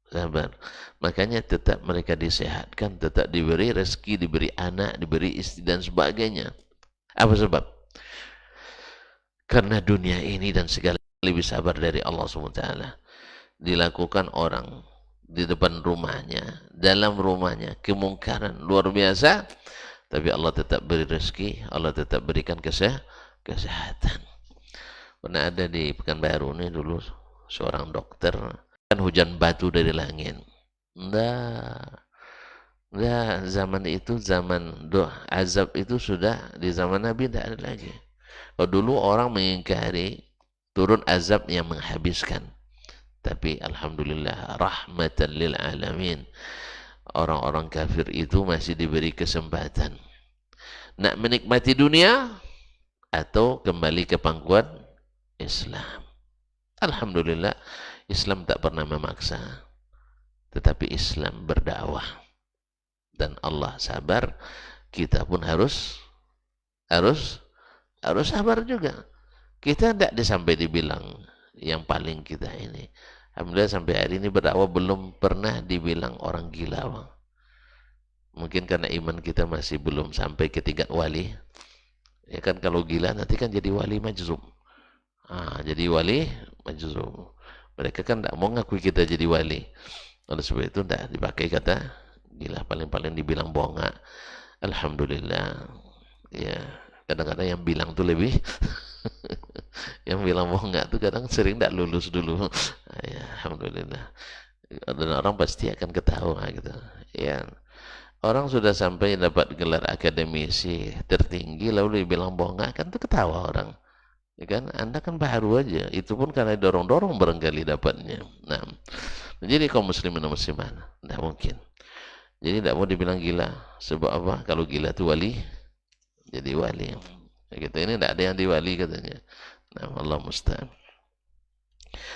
sabar. Makanya tetap mereka disehatkan, tetap diberi rezeki, diberi anak, diberi istri dan sebagainya. Apa sebab? Karena dunia ini dan segala lebih sabar dari Allah SWT. Dilakukan orang di depan rumahnya, dalam rumahnya, kemungkaran luar biasa, tapi Allah tetap beri rezeki, Allah tetap berikan kesehatan. Pernah ada di Pekanbaru ini dulu seorang dokter, kan hujan batu dari langit. Nah, zaman itu, zaman azab itu sudah di zaman Nabi tidak ada lagi. Kalau dulu orang mengingkari turun azab yang menghabiskan. Tapi alhamdulillah rahmatan lil alamin, orang-orang kafir itu masih diberi kesempatan nak menikmati dunia atau kembali ke pangkuan Islam. Alhamdulillah, Islam tak pernah memaksa, tetapi Islam berdakwah dan Allah sabar. Kita pun harus sabar juga. Kita tidak sampai dibilang yang paling kita ini. Alhamdulillah sampai hari ini berdakwah belum pernah dibilang orang gila, bang. Mungkin karena iman kita masih belum sampai ke tingkat wali. Ya kan, kalau gila nanti kan jadi wali majzum. Jadi wali majzum. Mereka kan tidak mau ngakui kita jadi wali. Oleh sebab itu tidak dipakai kata gila, paling-paling dibilang bonga. Alhamdulillah. Ya, kadang-kadang yang bilang tuh lebih yang bilang mau enggak tuh kadang sering tidak lulus dulu. Ya, alhamdulillah. Dan orang pasti akan ketawa gitu. Ya, orang sudah sampai dapat gelar akademisi tertinggi lalu dibilang bonga, kan tuh ketawa orang. Ya kan, Anda kan baru aja. Itu pun karena dorong-dorong barangkali dapatnya. Nah, jadi kaum muslimin dan muslimat, tidak mungkin. Jadi tidak mau dibilang gila. Sebab apa? Kalau gila itu wali, jadi wali. Gitu, ini tidak ada yang diwali katanya. Nah, Allah musta'an.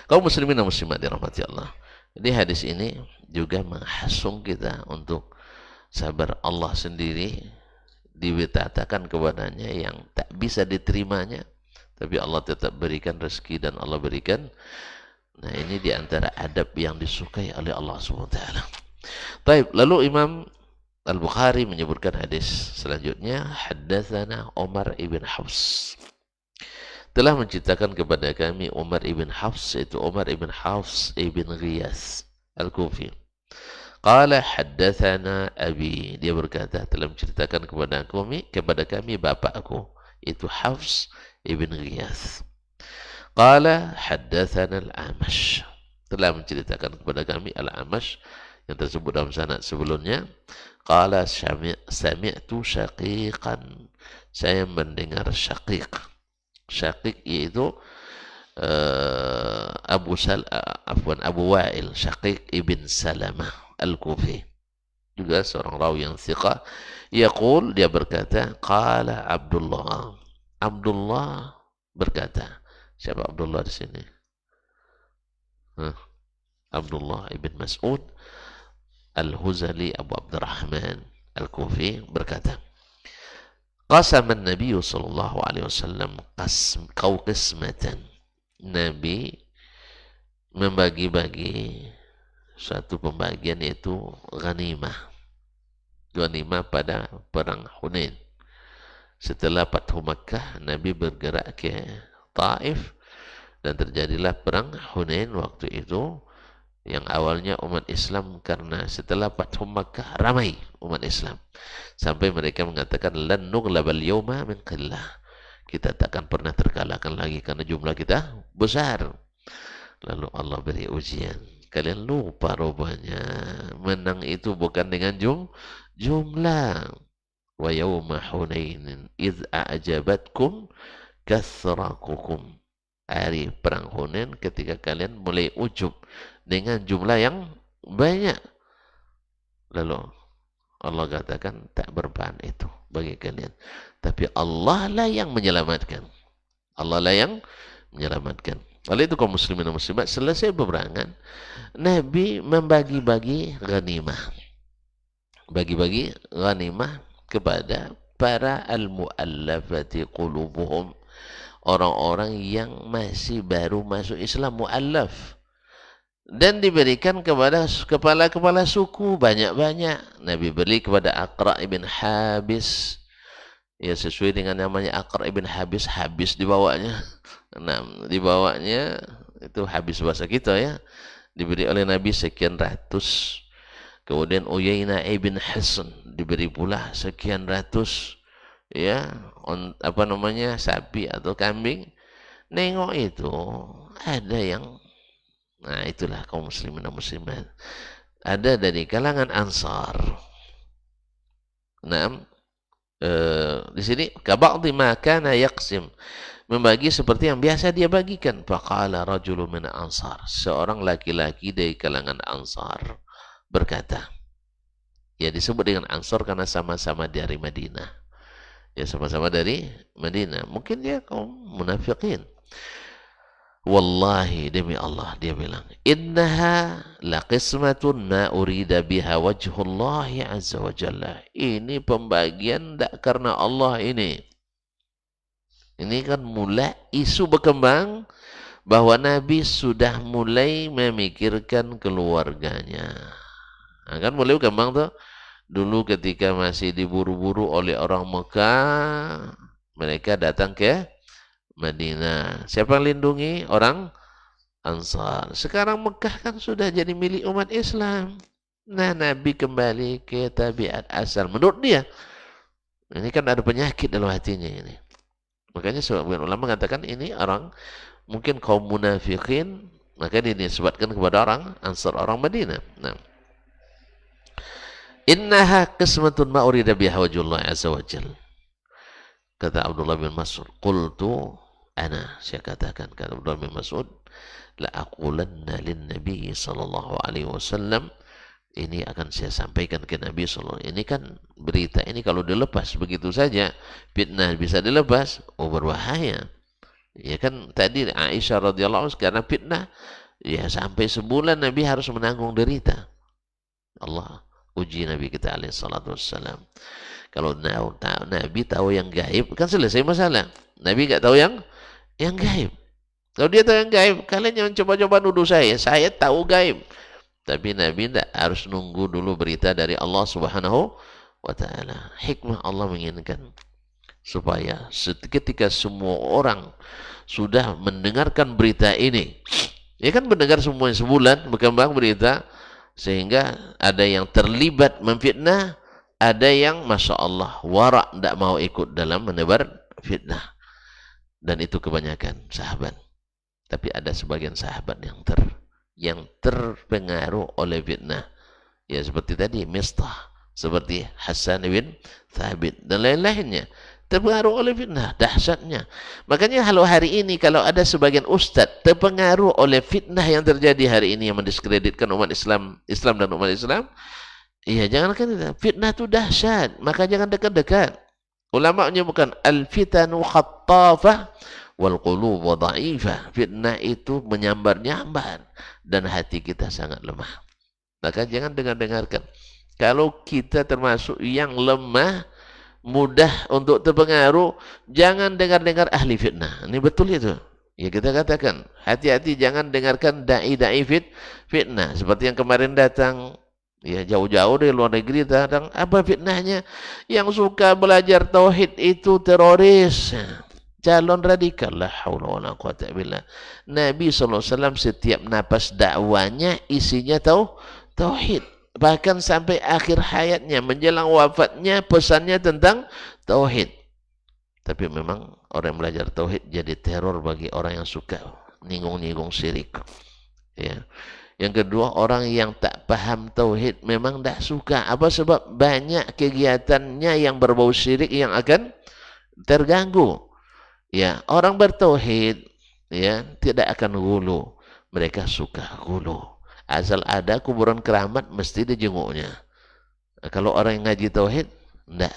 Kaum muslimin dan muslimat dirahmati Allah. Jadi hadis ini juga menghasung kita untuk sabar Allah sendiri diberitakan kepadanya yang tak bisa diterimanya, tapi Allah tetap berikan rezeki dan Allah berikan. Nah, ini diantara adab yang disukai oleh Allah SWT. Baik, lalu Imam Al-Bukhari menyebutkan hadis selanjutnya, haddatsana Umar ibn Hafs, telah menceritakan kepada kami Umar ibn Hafs, itu Umar ibn Hafs ibn Ghiyas Al-Kufi. Qala haddatsana abi, dia berkata telah menceritakan kepada kami bapakku, itu Hafs ibn Ghiyas. Qala haddatsana al-Amash, telah menceritakan kepada kami al-Amash yang tersebut dalam sanad sebelumnya. Qala sami'tu syaqiqan, saya mendengar syaqiq. Syaqiq yaitu Abu Wa'il, Syaqiq ibn Salamah Al-Kufi, juga seorang rawi yang thiqah. Yaqul, dia berkata, qala Abdullah, Abdullah berkata. Siapa Abdullah di sini? Abdullah ibn Mas'ud Al-Huzali Abu Abdurrahman Al-Kufi berkata, qasama an-nabiy sallallahu alaihi wasallam qismatan, Nabi membagi-bagi suatu pembagian, yaitu ghanimah. Ghanimah pada perang Hunain. Setelah Fathu Makkah, Nabi bergerak ke Taif dan terjadilah perang Hunain waktu itu, yang awalnya umat Islam, karena setelah Fathu Makkah ramai umat Islam sampai mereka mengatakan lan nughlabal yawma min qillah, kita takkan pernah terkalahkan lagi karena jumlah kita besar. Lalu Allah beri ujian, kalian lupa rupanya menang itu bukan dengan jumlah. Wa yawma hunainin idh a'jabatkum kathrakukum, hari perang Hunain ketika kalian mulai ujub dengan jumlah yang banyak. Lalu Allah katakan tak berbahan itu bagi kalian, tapi Allah lah yang menyelamatkan. Allah lah yang menyelamatkan. Oleh itu kaum muslimin dan muslimat, selesai peperangan, Nabi membagi-bagi ghanimah. Bagi-bagi ghanimah kepada para al-mu'allafati qulubuhum, orang-orang yang masih baru masuk Islam, mu'allaf, dan diberikan kepada kepala-kepala suku banyak-banyak. Nabi beri kepada Aqra' ibn Habis, ya sesuai dengan namanya Aqra' ibn Habis, habis dibawanya. Nah, dibawanya itu habis bahasa kita ya. Diberi oleh Nabi sekian ratus. Kemudian Uyainah ibn Hisn diberi pula sekian ratus, ya, sapi atau kambing. Nengok itu ada yang, nah itulah kaum muslimin dan muslimat, ada dari kalangan Ansar. Nah, di sini kaba'dhi ma kana yaqsim, membagi seperti yang biasa dia bagikan. Faqala rajulun min Ansar, seorang laki-laki dari kalangan Ansar berkata, ya disebut dengan Ansar karena sama-sama dari Madinah, ya sama-sama dari Madinah, mungkin dia kaum munafiqin. Wallahi, demi Allah, dia bilang, innaha laqismatun ma urida biha wajhullahi azza wa jalla, ini pembagian tak karena Allah ini kan mulai isu berkembang bahwa Nabi sudah mulai memikirkan keluarganya. Nah, kan mulai berkembang tuh. Dulu ketika masih diburu-buru oleh orang Mekah, mereka datang ke Madinah. Siapa yang lindungi? Orang Ansar. Sekarang Mekah kan sudah jadi milik umat Islam. Nah, Nabi kembali ke tabiat asal. Menurut dia, ini kan ada penyakit dalam hatinya ini. Makanya sebagian ulama mengatakan ini orang mungkin kaum munafikin, maka dinisbatkan kepada orang Ansar, orang Madinah. Nah, innaha qismatun ma urida biha wajhullah azza wa jalla. Kata Abdullah bin Mas'ud, qultu ana, saya katakan, kata Abdullah bin Mas'ud, la aqulanna lin nabi sallallahu alaihi wasallam, ini akan saya sampaikan ke Nabi sallallahu. Ini kan berita ini kalau dilepas begitu saja, fitnah bisa dilepas, berbahaya. Ya kan tadi Aisyah radhiyallahu anha karena fitnah, ya sampai sebulan Nabi harus menanggung derita. uji Nabi kita alaihi salatu wassalam. Kalau Nabi tahu yang gaib, kan selesai masalah. Nabi nggak tahu yang gaib. Kalau dia tahu yang gaib, kalian jangan coba-coba nuduh saya tahu gaib. Tapi Nabi tidak harus nunggu dulu berita dari Allah Subhanahu wa Ta'ala. Hikmah Allah menginginkan supaya ketika semua orang sudah mendengarkan berita ini, ya kan mendengar semuanya sebulan berkembang berita, sehingga ada yang terlibat memfitnah, ada yang Masya Allah warak tidak mau ikut dalam menebar fitnah. Dan itu kebanyakan sahabat. Tapi ada sebagian sahabat yang terpengaruh oleh fitnah. Ya seperti tadi Mistah, seperti Hasan bin Thabit dan lain-lainnya, terpengaruh oleh fitnah dahsyatnya. Makanya kalau hari ini kalau ada sebagian ustadz terpengaruh oleh fitnah yang terjadi hari ini yang mendiskreditkan umat Islam dan umat Islam, iya jangankan itu, fitnah itu dahsyat, maka jangan dekat-dekat. Ulama menyebutkan al-fitanu khattafah wal qulubu dha'ifah. Fitnah itu menyambar-nyambar dan hati kita sangat lemah. Maka jangan dengar-dengarkan. Kalau kita termasuk yang lemah, mudah untuk terpengaruh, jangan dengar-dengar ahli fitnah. Ini betul itu. Ya kita katakan, hati-hati jangan dengarkan dai-dai fitnah. Seperti yang kemarin datang, ya jauh-jauh dari luar negeri datang, apa fitnahnya? Yang suka belajar tauhid itu teroris, calon radikal. La haula wala quwata billah. Nabi SAW setiap napas dakwanya isinya tauhid. Bahkan sampai akhir hayatnya, menjelang wafatnya, pesannya tentang tauhid. Tapi memang orang yang belajar tauhid jadi teror bagi orang yang suka nyinggung-nyinggung syirik. Ya. Yang kedua, orang yang tak paham tauhid memang tak suka. Apa sebab? Banyak kegiatannya yang berbau syirik yang akan terganggu. Ya, orang bertauhid ya tidak akan gulu. Mereka suka gulu. Asal ada kuburan keramat mesti dijenguknya. Kalau orang yang ngaji tauhid, enggak.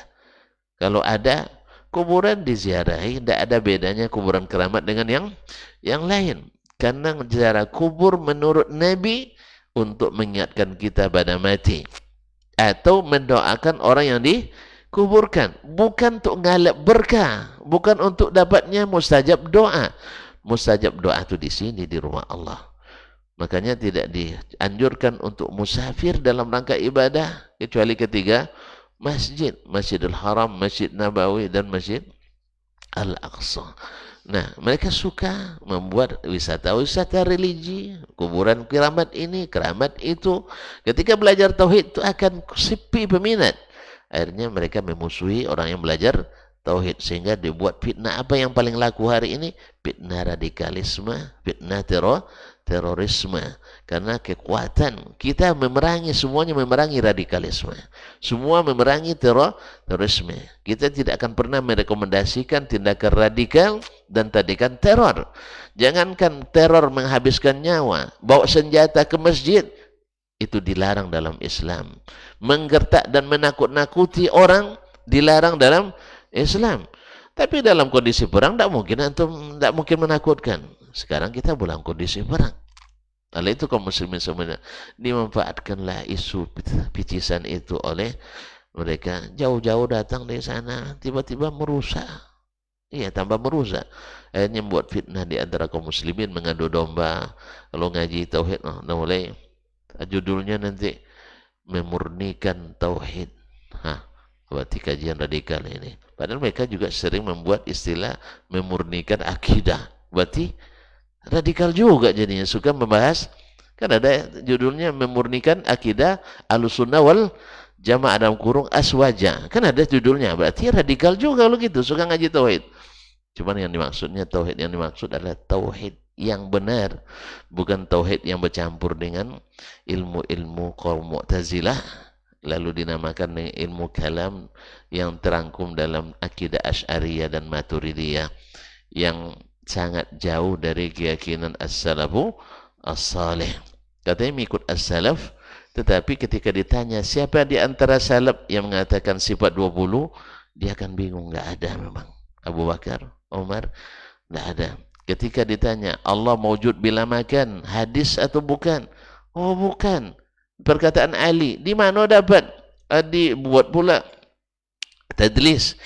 Kalau ada kuburan diziarahi, tidak ada bedanya kuburan keramat dengan yang lain. Karena ziarah kubur menurut Nabi untuk mengingatkan kita pada mati atau mendoakan orang yang dikuburkan, bukan untuk ngalap berkah, bukan untuk dapatnya mustajab doa. Mustajab doa itu di sini, di rumah Allah. Makanya tidak dianjurkan untuk musafir dalam rangka ibadah kecuali ketiga masjid, Masjidil Haram, Masjid Nabawi dan Masjid Al-Aqsa. Nah, mereka suka membuat wisata-wisata religi, kuburan keramat ini, keramat itu. Ketika belajar tauhid itu akan sepi peminat. Akhirnya mereka memusuhi orang yang belajar tauhid, sehingga dibuat fitnah. Apa yang paling laku hari ini? Fitnah radikalisme, fitnah terorisme. Karena kekuatan kita memerangi, semuanya memerangi radikalisme, semua memerangi terorisme. Kita tidak akan pernah merekomendasikan tindakan radikal dan tindakan teror. Jangankan teror menghabiskan nyawa, bawa senjata ke masjid itu dilarang dalam Islam. Menggertak dan menakut-nakuti orang dilarang dalam Islam. Tapi dalam kondisi perang tidak mungkin menakutkan. Sekarang kita dalam kondisi perang. Oleh itu kaum muslimin semuanya, dimanfaatkanlah isu picisan itu oleh mereka. Jauh-jauh datang dari sana, tiba-tiba merusak. Iya, tambah merusak. Akhirnya membuat fitnah di antara kaum muslimin, mengadu domba. Kalau ngaji tauhid, mulai judulnya nanti memurnikan tauhid. Berarti kajian radikal ini. Padahal mereka juga sering membuat istilah memurnikan akidah. Berarti radikal juga jadinya, suka membahas. Kan ada judulnya memurnikan akidah Ahlussunnah wal Jamaah dalam kurung aswaja. Kan ada judulnya. Berarti radikal juga kalau gitu, suka ngaji tauhid. Cuman yang dimaksudnya tauhid yang dimaksud adalah tauhid yang benar, bukan tauhid yang bercampur dengan ilmu-ilmu kaum Mu'tazilah, lalu dinamakan dengan ilmu kalam yang terangkum dalam akidah Asy'ariyah dan Maturidiyah yang sangat jauh dari keyakinan as-salafu as-salih. Katanya mengikut as-salaf, tetapi ketika ditanya siapa di antara salaf yang mengatakan sifat 20, dia akan bingung. Enggak ada memang. Abu Bakar, Umar, enggak ada. Ketika ditanya Allah mewujud bila makan, hadis atau bukan? Oh bukan. perkataan Ali. Di mana dapat? Dibuat pula tadlis.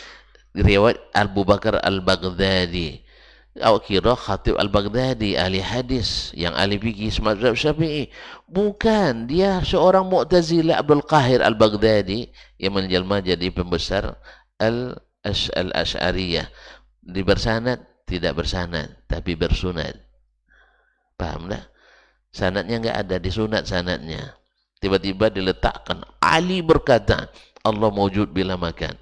Riwayat Abu Bakar Al-Baghdadi. Awak kira Khatib Al-Baghdadi ahli hadis yang ahli fikih mazhab Syafi'i. Bukan, dia seorang Mu'tazilah Abdul Qahir Al-Baghdadi yang menjelma jadi pembesar Al-Asy'ariyah. Di bersanad, tidak bersanad, tapi bersunat. Paham tak? Sanadnya enggak ada, disunat sanadnya. Tiba-tiba diletakkan. Ali berkata, Allah mawjud bila makan.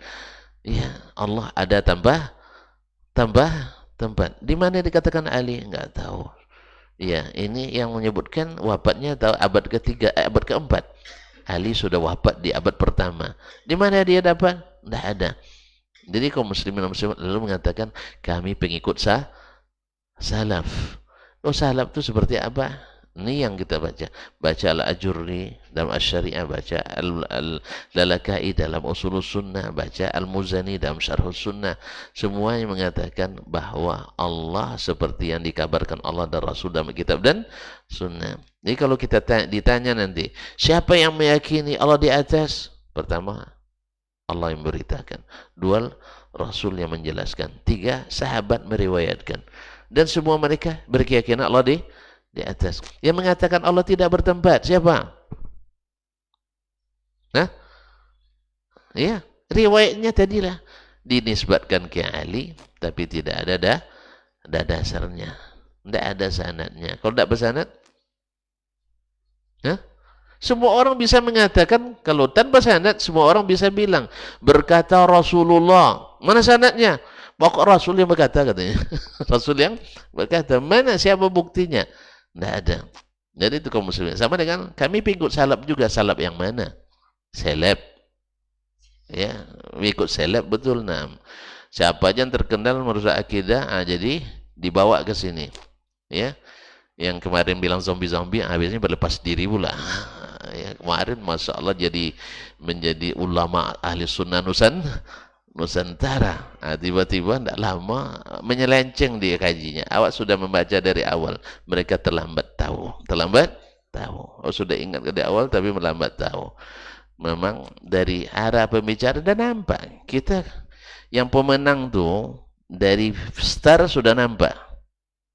Ya, Allah ada tambah tempat. Di mana dikatakan Ali? Enggak tahu. Ya, ini yang menyebutkan wafatnya tahu abad ketiga, abad keempat. Ali sudah wafat di abad pertama. Di mana dia dapat? Enggak ada. Jadi kaum muslimin dan muslimat lalu mengatakan kami pengikut salaf. Oh, salaf itu seperti apa? Ini yang kita baca. Baca Al-Ajurri dalam Asy-Syari'ah, baca Al-Lalakai dalam Ushulus Sunnah, baca Al-Muzani dalam Syarhus Sunnah. Semuanya mengatakan bahwa Allah seperti yang dikabarkan Allah dan Rasul dalam kitab dan sunnah. Jadi kalau kita ditanya nanti, siapa yang meyakini Allah di atas? Pertama, Allah yang beritakan. Dua, Rasul yang menjelaskan. Tiga, sahabat meriwayatkan. Dan semua mereka berkeyakinan Allah di atas. Yang mengatakan Allah tidak bertempat, siapa? Nah, ya, riwayatnya tadilah dinisbatkan ke Ali, tapi tidak ada dasarnya. Tidak ada sanadnya. Kalau tidak bersanad, nah, semua orang bisa mengatakan, kalau tanpa sanad, semua orang bisa bilang, berkata Rasulullah. Mana sanadnya? Pokok Rasul yang berkata, katanya. Rasul yang berkata. Mana, siapa buktinya? Tidak ada. Jadi itu kaum muslimin. Sama dengan kami pengikut salaf juga. Salaf yang mana? Seleb. Ya, ikut seleb betul. Nah, siapa aja yang terkenal merusak akidah, jadi dibawa ke sini. Ya, yang kemarin bilang zombie-zombie, habisnya berlepas diri pula. Ya, kemarin Masya Allah menjadi ulama ahli sunnah Nusantara. Tiba-tiba tidak lama menyelenceng dia kajinya. Awak sudah membaca dari awal, mereka terlambat tahu. Oh, sudah ingat dari awal tapi melambat tahu. Memang dari arah pembicara dan nampak. Kita yang pemenang tuh dari start sudah nampak.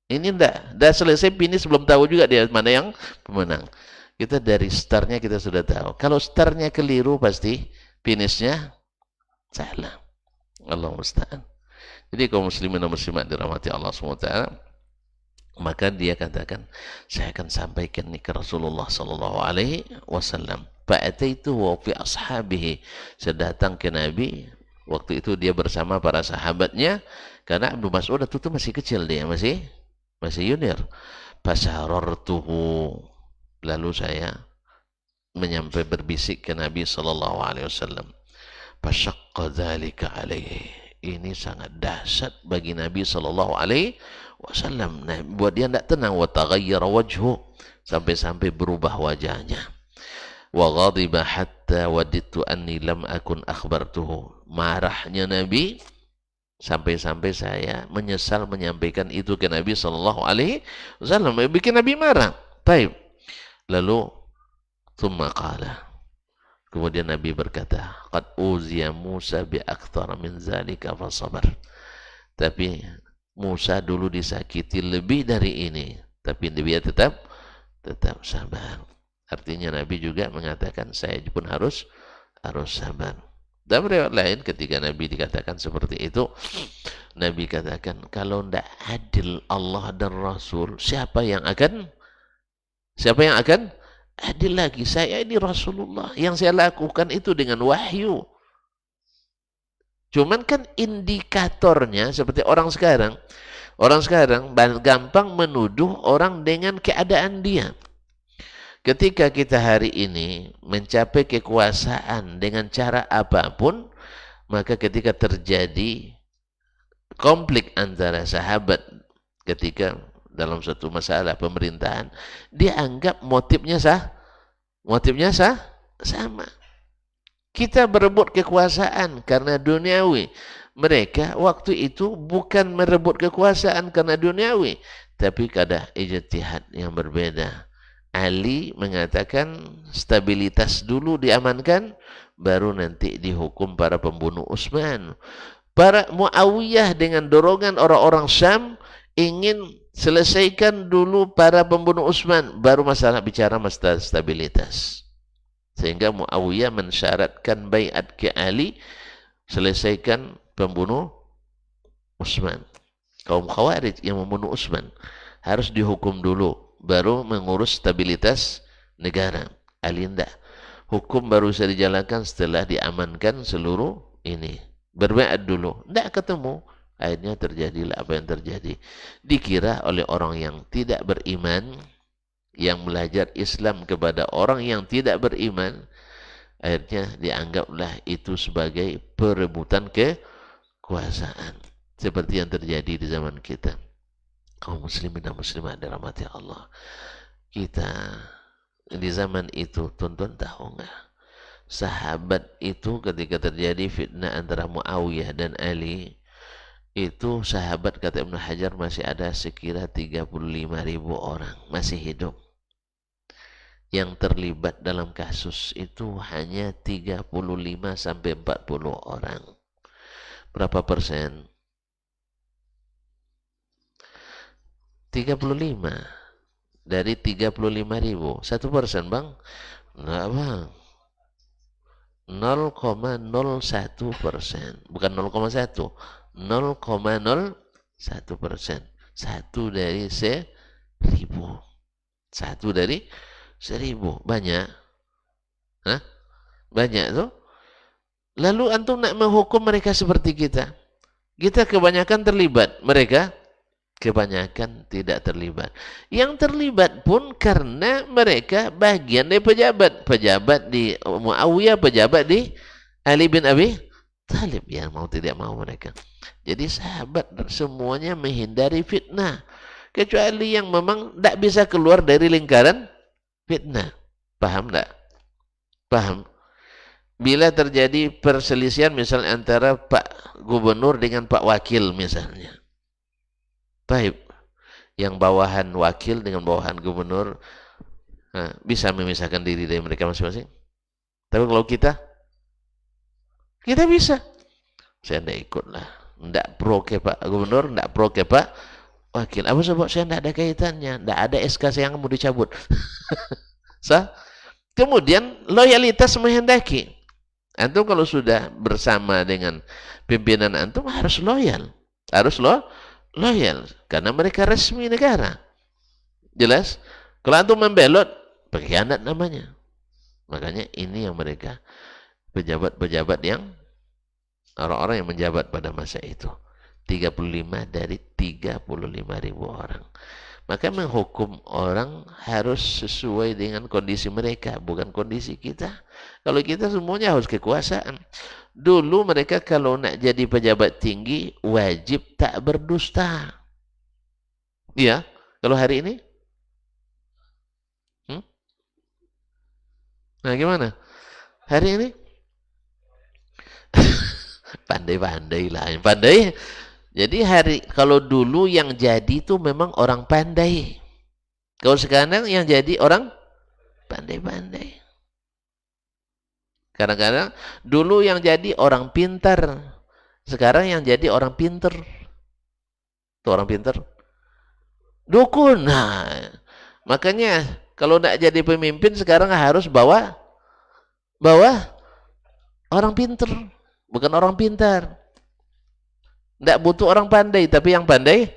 Ini dah selesai finish belum tahu juga dia mana yang pemenang. Kita dari startnya kita sudah tahu. Kalau startnya keliru pasti finishnya salah. Allah musta'an. Jadi kaum muslimin dan muslimat dirahmati Allah SWT, maka dia katakan, saya akan sampaikan ini ke Rasulullah sallallahu alaihi wasallam. Fa'ataituhu wa fi ashabihi. Saya datang ke Nabi, waktu itu dia bersama para sahabatnya, karena Ibnu Mas'ud itu masih kecil, dia masih junior. Fasarartuhu. Lalu saya berbisik ke Nabi sallallahu alaihi wasallam. Fasyaqqa dzalika alaihi. Ini sangat dahsyat bagi Nabi sallallahu alaihi wasallam. Nah, buat dia tidak tenang. Wa taghayyara wajhu, sampai-sampai berubah wajahnya. Wa ghadiba hatta wadittu anni lam akun akhbartuhu. Marahnya Nabi sampai-sampai saya menyesal menyampaikan itu ke Nabi sallallahu alaihi wasallam. Bikin Nabi marah. Baik. Lalu thumma qala. Kemudian Nabi berkata, qad uziya Musa bi akthar min zalika fa sabar. Tapi Musa dulu disakiti lebih dari ini, tapi dia tetap sabar. Artinya Nabi juga mengatakan saya pun harus sabar. Dalam riwayat lain ketika Nabi dikatakan seperti itu, Nabi katakan kalau tidak adil Allah dan Rasul, siapa yang akan adil lagi? Saya ini Rasulullah, yang saya lakukan itu dengan wahyu. Cuman kan indikatornya seperti orang sekarang gampang menuduh orang dengan keadaan dia. Ketika kita hari ini mencapai kekuasaan dengan cara apapun, maka ketika terjadi konflik antara sahabat ketika dalam suatu masalah pemerintahan, dia anggap motifnya sama. Kita berebut kekuasaan karena duniawi. Mereka waktu itu bukan merebut kekuasaan karena duniawi, tapi kada ijtihad yang berbeda. Ali mengatakan stabilitas dulu diamankan, baru nanti dihukum para pembunuh Utsman. Para Muawiyah dengan dorongan orang-orang Syam ingin selesaikan dulu para pembunuh Utsman, baru bicara masalah stabilitas. Sehingga Muawiyah mensyaratkan baiat ke Ali, selesaikan pembunuh Utsman. Kaum Khawarij yang membunuh Utsman harus dihukum dulu, baru mengurus stabilitas negara. Ali tidak. Hukum baru bisa dijalankan setelah diamankan seluruh ini. Berbaiat dulu. Tidak ketemu. Akhirnya terjadilah apa yang terjadi. Dikira oleh orang yang tidak beriman, yang belajar Islam kepada orang yang tidak beriman, akhirnya dianggaplah itu sebagai perebutan kekuasaan. Seperti yang terjadi di zaman kita. Kaum muslimin dan muslimat dirahmati Allah. Kita di zaman itu, tuan-tuan tahu nggak? Sahabat itu ketika terjadi fitnah antara Muawiyah dan Ali, itu sahabat kata Ibnu Hajar masih ada sekira 35.000 orang masih hidup. Yang terlibat dalam kasus itu hanya 35 sampai 40 orang. Berapa persen? 35 dari 35.000. 1%, Bang? Enggak, Bang. 0,01%. Bukan 0,1. 0,01%. 1 dari 1.000. 1 dari 1.000. Banyak. Hah? Banyak tuh. Lalu antum nak menghukum mereka seperti kita. Kita kebanyakan terlibat. Mereka kebanyakan tidak terlibat. Yang terlibat pun karena mereka bagian dari pejabat. Pejabat di Muawiyah, pejabat di Ali bin Abi Thalib. Ya mau tidak mau mereka. Jadi sahabat semuanya menghindari fitnah. Kecuali yang memang tidak bisa keluar dari lingkaran fitnah. Paham tak? Paham? Bila terjadi perselisihan misalnya antara Pak Gubernur dengan Pak Wakil misalnya. Baik, yang bawahan wakil dengan bawahan gubernur bisa memisahkan diri dari mereka masing-masing. Tapi kalau kita bisa. Saya tidak ikut lah. Tidak pro ke Pak Gubernur, tidak pro ke Pak Wakil. Apa sebab saya tidak ada kaitannya? Tidak ada SK saya yang mau dicabut. Kemudian loyalitas menghendaki. Antum kalau sudah bersama dengan pimpinan antum harus loyal. Harus loyal karena mereka resmi negara. Jelas? Kalau antum membelot, pengkhianat namanya. Makanya ini yang mereka pejabat-pejabat yang orang-orang yang menjabat pada masa itu. 35 dari 35.000 orang. Maka menghukum orang harus sesuai dengan kondisi mereka, bukan kondisi kita. Kalau kita semuanya harus kekuasaan. Dulu mereka kalau nak jadi pejabat tinggi, wajib tak berdusta. Iya, kalau hari ini? Nah gimana? Hari ini? Pandai-pandai lah, yang pandai. Jadi kalau dulu yang jadi itu memang orang pandai. Kalau sekarang yang jadi orang pandai-pandai. Kadang-kadang dulu yang jadi orang pintar, sekarang yang jadi orang pinter. Itu orang pinter. Dukun. Nah, makanya kalau tidak jadi pemimpin sekarang harus bawa orang pinter, bukan orang pintar. Tidak butuh orang pandai, tapi yang pandai-pandai.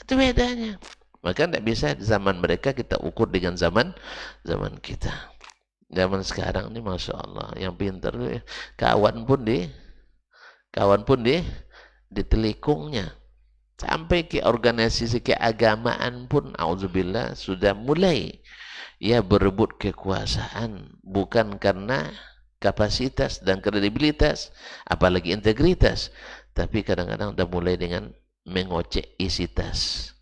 Itu bedanya. Maka tidak bisa zaman mereka kita ukur dengan zaman kita. Zaman sekarang ini Masya Allah, yang pintar kawan pun ditelikungnya. Sampai ke organisasi keagamaan pun, auzubillah, sudah mulai berebut kekuasaan, bukan karena kapasitas dan kredibilitas, apalagi integritas, tapi kadang-kadang udah mulai dengan mengocek isi tas.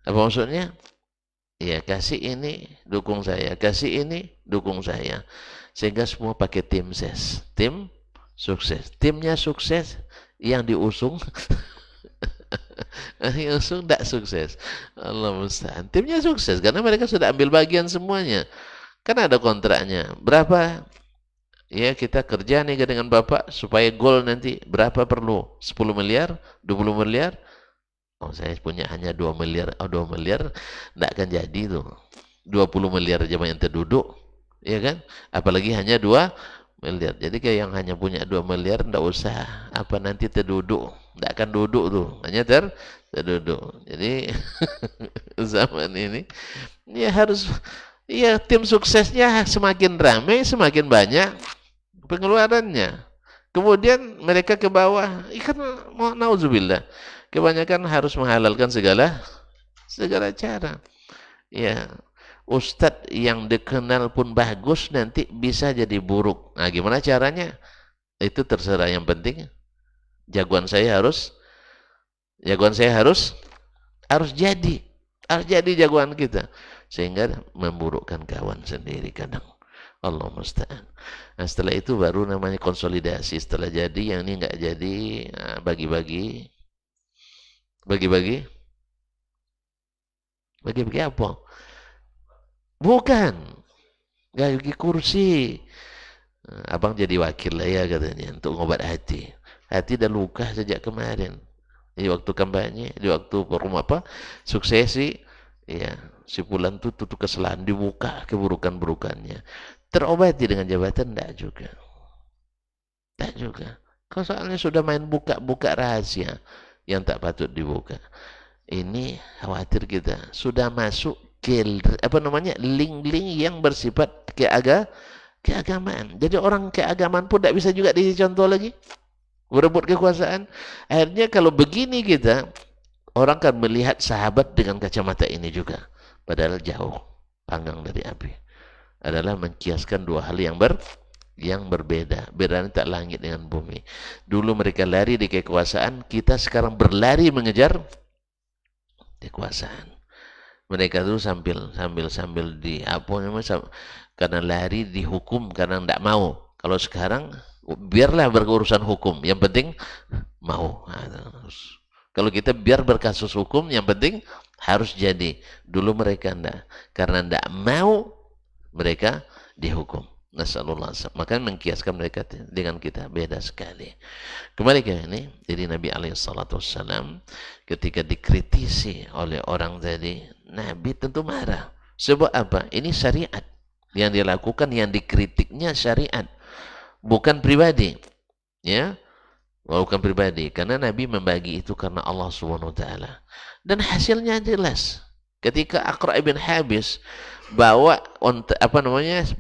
Apa maksudnya? Ya kasih ini dukung saya, kasih ini dukung saya, sehingga semua pakai tim ses, tim sukses, timnya sukses, yang diusung Yang tidak sukses. Allah musta'an. Timnya sukses karena mereka sudah ambil bagian semuanya. Kan ada kontraknya. Berapa? Ya kita kerja nih dengan Bapak supaya gol nanti berapa perlu? 10 miliar? 20 miliar? Oh saya punya hanya 2 miliar. Oh 2 miliar tidak akan jadi tuh. 20 miliar aja yang terduduk. Ya kan? Apalagi hanya 2 miliar. Jadi kayak yang hanya punya 2 miliar tidak usah apa nanti terduduk. Tidak akan duduk tuh. Hanya terduduk. Jadi zaman ini ya harus ya tim suksesnya semakin ramai, semakin banyak pengeluarannya. Kemudian mereka ke bawah, ikan mau nauzubillah. Kebanyakan harus menghalalkan segala cara. Ya, ustadz yang dikenal pun bagus nanti bisa jadi buruk. Nah, gimana caranya? Itu terserah. Yang penting jagoan saya harus harus jadi jagoan kita, sehingga memburukkan kawan sendiri kadang. Allah musta'an. Nah, setelah itu baru namanya konsolidasi. Setelah jadi, yang ini nggak jadi, nah, bagi-bagi apa? Bukan, nggak bagi kursi. Nah, abang jadi wakil lah ya katanya untuk ngobat hati. Hati dah luka sejak kemarin. Di waktu kampanye, di waktu rumah apa suksesi, ya si Fulan tuh kesalahan dibuka keburukan-burukannya. Terobati dengan jabatan enggak juga. Tak juga. Kalau soalnya sudah main buka-buka rahasia yang tak patut dibuka. Ini khawatir kita sudah masuk ke apa namanya link-link yang bersifat keagamaan. Jadi orang keagamaan pun tidak bisa juga dicontoh lagi. Berebut kekuasaan. Akhirnya kalau begini kita, orang akan melihat sahabat dengan kacamata ini juga. Padahal jauh panggang dari api. Adalah menkiaskan dua hal yang berbeda. Bedanya tak langit dengan bumi. Dulu mereka lari di kekuasaan, kita sekarang berlari mengejar kekuasaan. Mereka tuh sambil di apa namanya, karena lari dihukum karena tidak mau. Kalau sekarang biarlah berurusan hukum, yang penting mau. Kalau kita biar berkasus hukum, yang penting harus jadi. Dulu mereka enggak, karena enggak mau mereka dihukum. Nasallallahu alaihi wasallam. Maka mengkiaskan mereka dengan kita beda sekali. Kembali ke ini, jadi Nabi alaihi salatu wasallam ketika dikritisi oleh orang tadi, Nabi tentu marah. Sebab apa? Ini syariat. Yang dilakukan, yang dikritiknya syariat, bukan pribadi. Ya, bukan pribadi. Karena Nabi membagi itu karena Allah Subhanahu wa taala. Dan hasilnya jelas. Ketika Aqra' ibn Habis bawa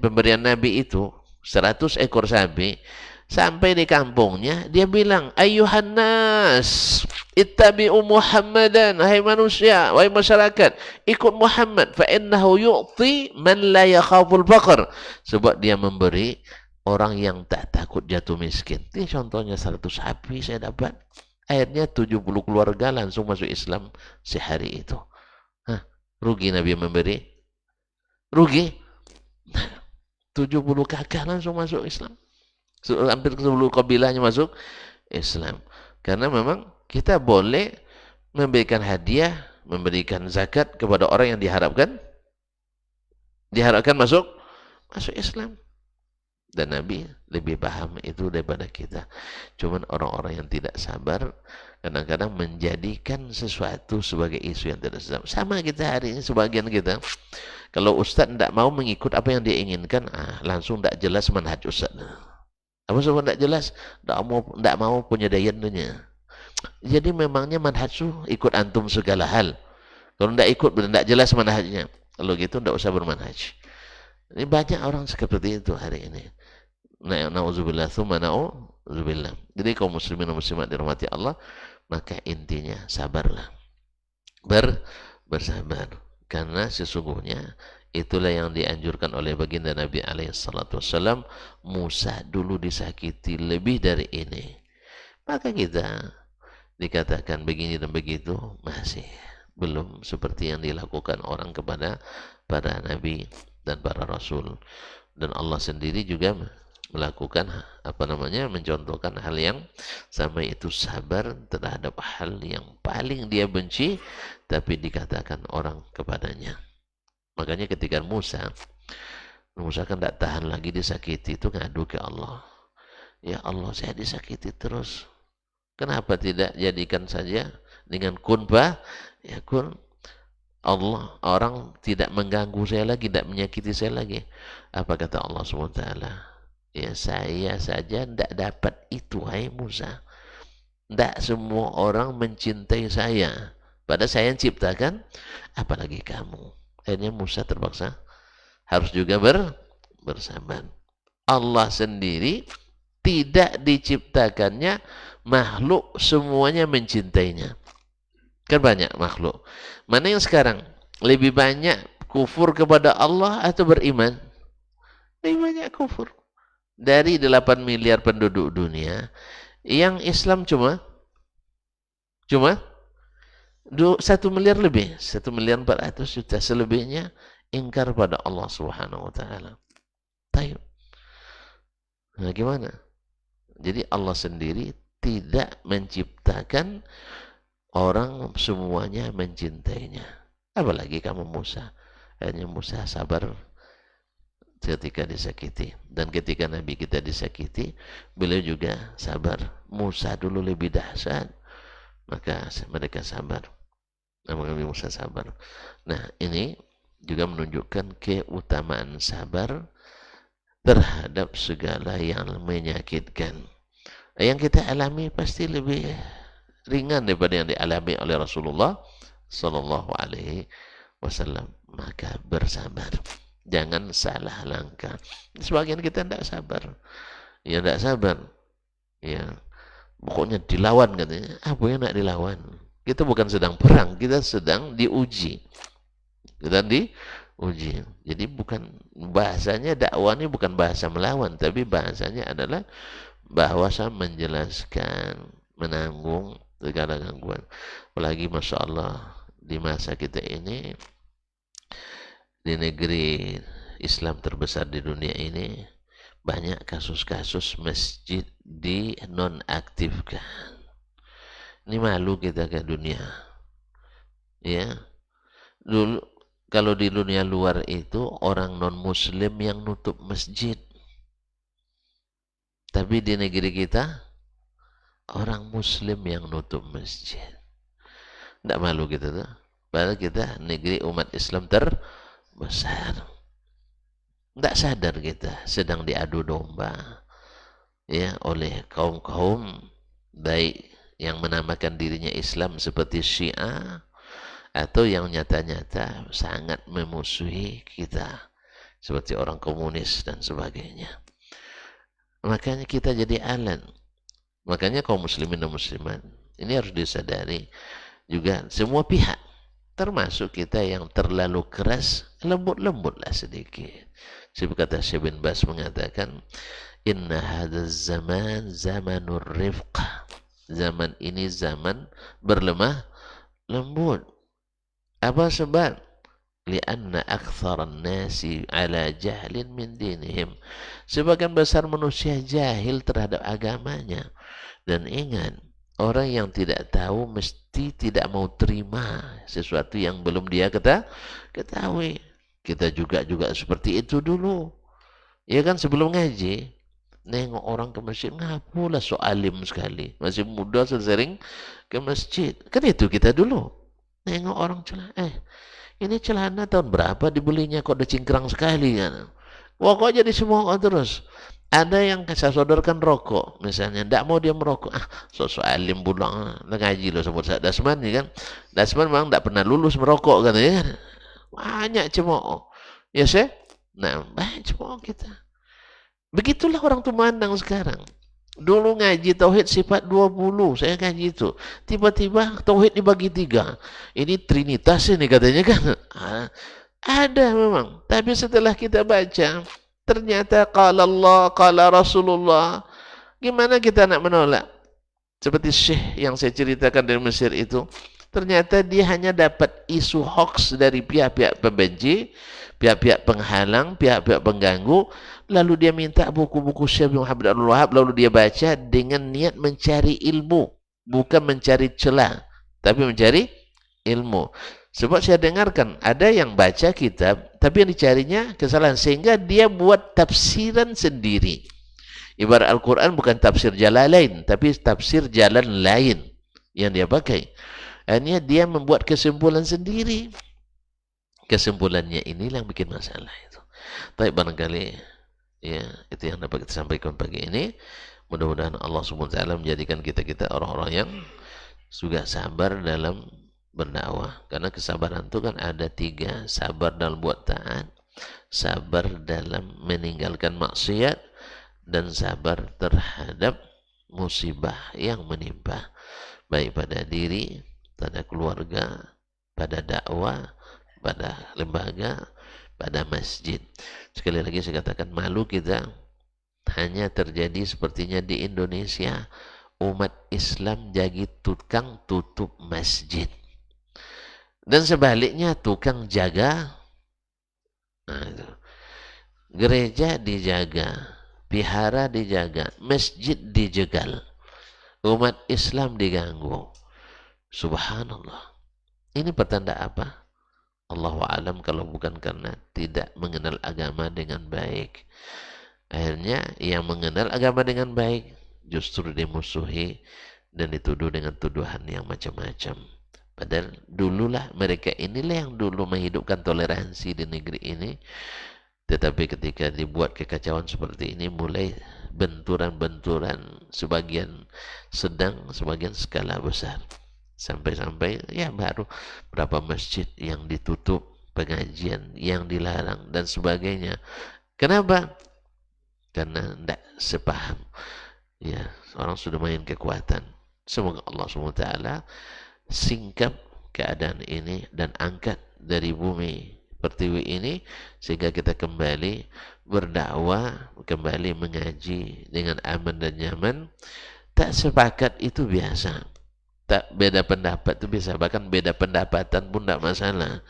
pemberian Nabi itu 100 ekor sapi, sampai di kampungnya dia bilang, "Ayyuhan nas, ittabi'u Muhammadan." Hai manusia, wahai masyarakat, ikut Muhammad, fa innahu yu'ti man la yakhaful faqr. Sebab dia memberi orang yang tak takut jatuh miskin. Ini contohnya 100 sapi saya dapat. Akhirnya 70 keluarga langsung masuk Islam sehari itu. Rugi Nabi memberi? Rugi? 70 kakak langsung masuk Islam. Hampir 10 kabilahnya masuk Islam. Karena memang kita boleh memberikan hadiah, memberikan zakat kepada orang yang diharapkan masuk Islam. Dan Nabi lebih paham itu daripada kita. Cuman orang-orang yang tidak sabar kadang-kadang menjadikan sesuatu sebagai isu yang tidak sedap. Sama kita hari ini, sebagian kita, kalau ustaz tidak mau mengikut apa yang dia inginkan, langsung tidak jelas manhaj ustaz. Apa sebab tidak jelas? Tidak mau punya dayannya. Jadi memangnya manhaj itu ikut antum segala hal. Kalau tidak ikut, tidak jelas manhajnya. Kalau gitu tidak usah bermanhaj. Ini banyak orang seperti itu hari ini. Na'udzubillah, thumma na'udzubillah. Jadi kaum muslimin dan muslimat dirahmati Allah, maka intinya sabarlah. Bersabar. Karena sesungguhnya itulah yang dianjurkan oleh baginda Nabi alaihi salatu wasallam. Musa dulu disakiti lebih dari ini. Maka kita dikatakan begini dan begitu, masih belum seperti yang dilakukan orang kepada para nabi dan para rasul. Dan Allah sendiri juga melakukan mencontohkan hal yang sama, itu sabar terhadap hal yang paling dia benci tapi dikatakan orang kepadanya. Makanya ketika Musa kan tidak tahan lagi disakiti, itu ngadu ke Allah. Ya Allah, saya disakiti terus, kenapa tidak jadikan saja dengan kun ya kun, Allah, orang tidak mengganggu saya lagi, tidak menyakiti saya lagi. Apa kata Allah SWT? Ya saya saja tidak dapat itu, hai Musa. Tidak semua orang mencintai saya, padahal saya yang ciptakan, apalagi kamu. Akhirnya Musa terpaksa harus juga bersabar. Allah sendiri tidak diciptakannya makhluk semuanya mencintainya. Kan banyak makhluk. Mana yang sekarang lebih banyak kufur kepada Allah atau beriman? Lebih banyak kufur. Dari 8 miliar penduduk dunia, yang Islam cuma 1 miliar lebih, 1 miliar 400 juta, selebihnya ingkar pada Allah Subhanahu wa taala. Tayyib. Nah, gimana? Jadi Allah sendiri tidak menciptakan orang semuanya mencintainya. Apalagi kamu Musa. Hanya Musa sabar ketika disakiti. Dan ketika Nabi kita disakiti, beliau juga sabar. Musa dulu lebih dahsyat, maka mereka sabar. Nabi Musa sabar. Nah, ini juga menunjukkan keutamaan sabar terhadap segala yang menyakitkan. Yang kita alami pasti lebih ringan daripada yang dialami oleh Rasulullah Sallallahu Alaihi Wasallam. Maka bersabar, jangan salah langkah. Sebagian kita tidak sabar, ya tidak sabar, ya pokoknya dilawan katanya. Apa yang nak dilawan? Kita bukan sedang perang, kita sedang diuji. Kita diuji. Jadi bukan bahasanya, dakwah ini bukan bahasa melawan, tapi bahasanya adalah bahasa menjelaskan, menanggung segala gangguan. Apalagi Masya Allah, di masa kita ini, di negeri Islam terbesar di dunia ini, banyak kasus-kasus masjid dinonaktifkan. Ini malu kita ke dunia. Ya, dulu kalau di dunia luar itu orang non muslim yang nutup masjid, tapi di negeri kita orang muslim yang nutup masjid. Tidak malu kita tuh. Padahal kita negeri umat Islam terbesar. Tidak sadar kita sedang diadu domba, ya, oleh kaum-kaum baik yang menamakan dirinya Islam seperti Syiah, atau yang nyata-nyata sangat memusuhi kita seperti orang komunis dan sebagainya. Makanya kita jadi alat. Makanya kaum muslimin dan muslimat ini harus disadari juga, semua pihak, termasuk kita yang terlalu keras, lembut-lembutlah sedikit. Seperti kata Syekh bin Bas mengatakan, inna hadzal zaman zamanur rifq. Zaman ini zaman berlemah lembut. Apa sebab? Lianna aktsaran nasi ala jahlin min dinihim. Sebagian besar manusia jahil terhadap agamanya. Dan ingat, orang yang tidak tahu mesti tidak mau terima sesuatu yang belum dia ketahui. Kita juga seperti itu dulu. Ya kan, sebelum ngaji, nengok orang ke masjid, ngapulah so alim sekali, masih muda sering ke masjid. Kan itu kita dulu. Nengok orang celana, ini celana tahun berapa dibelinya kok udah cingkrang sekali kan. Pokoknya jadi semua terus. Ada yang saya sodorkan rokok, misalnya, tidak mau dia merokok. So alim pulang, ngaji loh sebut saya Dasman, ya kan. Dasman memang tidak pernah lulus merokok kan, ya kan. Banyak cemooh. Ya sih. Nah, banyak cemooh kita. Begitulah orang tuh mandang sekarang. Dulu ngaji tauhid sifat 20, saya ngaji itu. Tiba-tiba tauhid dibagi 3. Ini trinitas ini katanya kan. Ada memang. Tapi setelah kita baca, ternyata qala Allah, qala Rasulullah. Gimana kita nak menolak? Seperti Syekh yang saya ceritakan dari Mesir itu. Ternyata dia hanya dapat isu hoax dari pihak-pihak pembenci, pihak-pihak penghalang, pihak-pihak pengganggu, lalu dia minta buku-buku Syekh Muhammad Abdul Wahab, lalu dia baca dengan niat mencari ilmu, bukan mencari celah, tapi mencari ilmu. Sebab saya dengarkan ada yang baca kitab, tapi yang dicarinya kesalahan, sehingga dia buat tafsiran sendiri. Ibarat Al-Quran bukan tafsir Jalalain, tapi tafsir jalan lain yang dia pakai. Akhirnya dia membuat kesimpulan sendiri. Kesimpulannya inilah yang bikin masalah itu. Tapi barangkali ya itu yang dapat kita sampaikan pagi ini. Mudah-mudahan Allah SWT menjadikan kita orang-orang yang juga sabar dalam berdakwah. Karena kesabaran itu kan ada 3. Sabar dalam buat taat, sabar dalam meninggalkan maksiat, dan sabar terhadap musibah yang menimpa, baik pada diri, pada keluarga, pada dakwah, pada lembaga, pada masjid. Sekali lagi saya katakan, malu kita hanya terjadi sepertinya di Indonesia, umat Islam jadi tukang tutup masjid, dan sebaliknya tukang jaga. Nah, itu. Gereja dijaga, vihara dijaga, masjid dijegal, umat Islam diganggu. Subhanallah. Ini pertanda apa? Allahu alam, kalau bukan karena tidak mengenal agama dengan baik. Akhirnya yang mengenal agama dengan baik justru dimusuhi dan dituduh dengan tuduhan yang macam-macam. Padahal dululah mereka inilah yang dulu menghidupkan toleransi di negeri ini. Tetapi ketika dibuat kekacauan seperti ini, mulai benturan-benturan, sebagian sedang, sebagian skala besar. Sampai-sampai ya baru berapa masjid yang ditutup, pengajian yang dilarang, dan sebagainya. Kenapa? Karena tidak sepaham. Ya, orang sudah main kekuatan. Semoga Allah SWT singkap keadaan ini dan angkat dari bumi pertiwi ini, sehingga kita kembali berdakwah, kembali mengaji dengan aman dan nyaman. Tak sepakat itu biasa, tak beda pendapat itu biasa, bahkan beda pendapatan pun tidak masalah,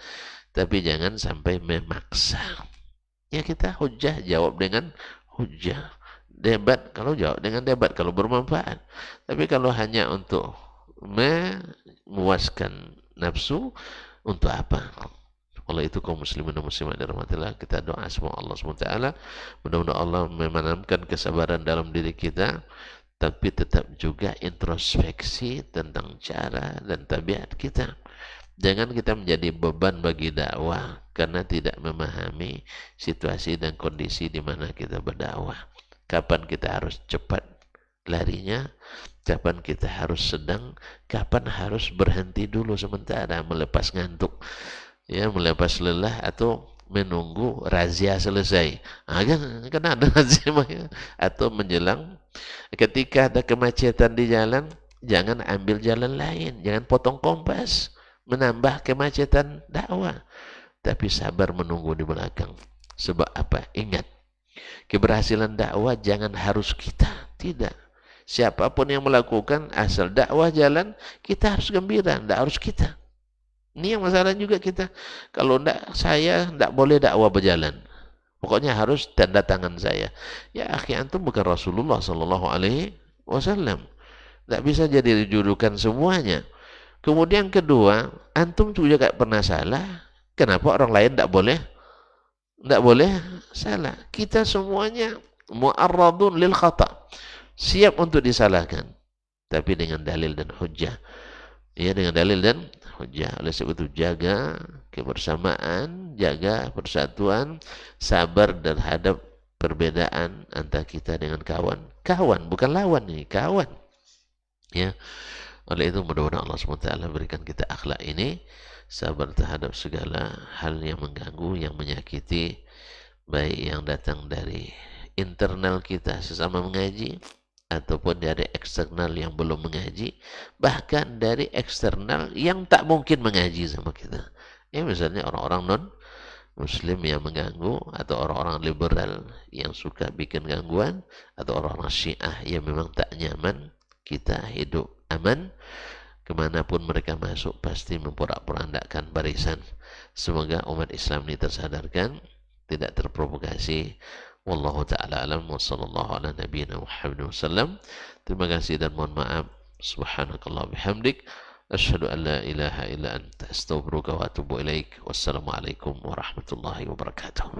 tapi jangan sampai memaksa. Ya, kita hujah jawab dengan hujah, debat kalau jawab dengan debat kalau bermanfaat. Tapi kalau hanya untuk memuaskan nafsu, untuk apa? Oleh itu kaum muslimin dan muslimat dirahmatillah, kita doa semoga Allah SWT mudah-mudahan Allah menanamkan kesabaran dalam diri kita, tapi tetap juga introspeksi tentang cara dan tabiat kita. Jangan kita menjadi beban bagi dakwah karena tidak memahami situasi dan kondisi di mana kita berdakwah. Kapan kita harus cepat larinya, kapan kita harus sedang, kapan harus berhenti dulu sementara, melepas ngantuk, ya, melepas lelah, atau menunggu razia selesai. Kan ada razia, atau menjelang ketika ada kemacetan di jalan, jangan ambil jalan lain, jangan potong kompas menambah kemacetan dakwah, tapi sabar menunggu di belakang. Sebab apa? Ingat, keberhasilan dakwah jangan harus kita, tidak. Siapapun yang melakukan, asal dakwah jalan, kita harus gembira, tidak harus kita. Ini yang masalah juga kita. Kalau enggak, saya enggak boleh dakwah berjalan. Pokoknya harus tanda tangan saya. Ya akhi, antum bukan Rasulullah sallallahu alaihi wasallam. Enggak bisa jadi rujukan semuanya. Kemudian kedua, antum juga enggak pernah salah. Kenapa orang lain enggak boleh? Enggak boleh salah. Kita semuanya mu'arradun lil khata'. Siap untuk disalahkan. Tapi dengan dalil dan hujjah. Ya, dengan dalil dan hujjah. Oleh sebab itu jaga kebersamaan, jaga persatuan, sabar terhadap perbedaan antara kita dengan kawan. Kawan, bukan lawan ini, kawan. Ya. Oleh itu mudah-mudahan Allah SWT berikan kita akhlak ini, sabar terhadap segala hal yang mengganggu, yang menyakiti, baik yang datang dari internal kita sesama mengaji, ataupun dari eksternal yang belum mengaji, bahkan dari eksternal yang tak mungkin mengaji sama kita. Ya, misalnya orang-orang non-muslim yang mengganggu, atau orang-orang liberal yang suka bikin gangguan, atau orang-orang syiah yang memang tak nyaman kita hidup aman. kemanapun mereka masuk pasti memporak-porandakan barisan. Semoga umat Islam ini tersadarkan, tidak terprovokasi. Wallahu ta'ala alam wa sallallahu ala nabiyina Muhammad wasallam. Terima kasih dan mohon maaf. Subhanakallah bihamdik. Asyhadu an la ilaha illa anta astaghfiruka wa atubu ilaik. Wassalamualaikum warahmatullahi wabarakatuh.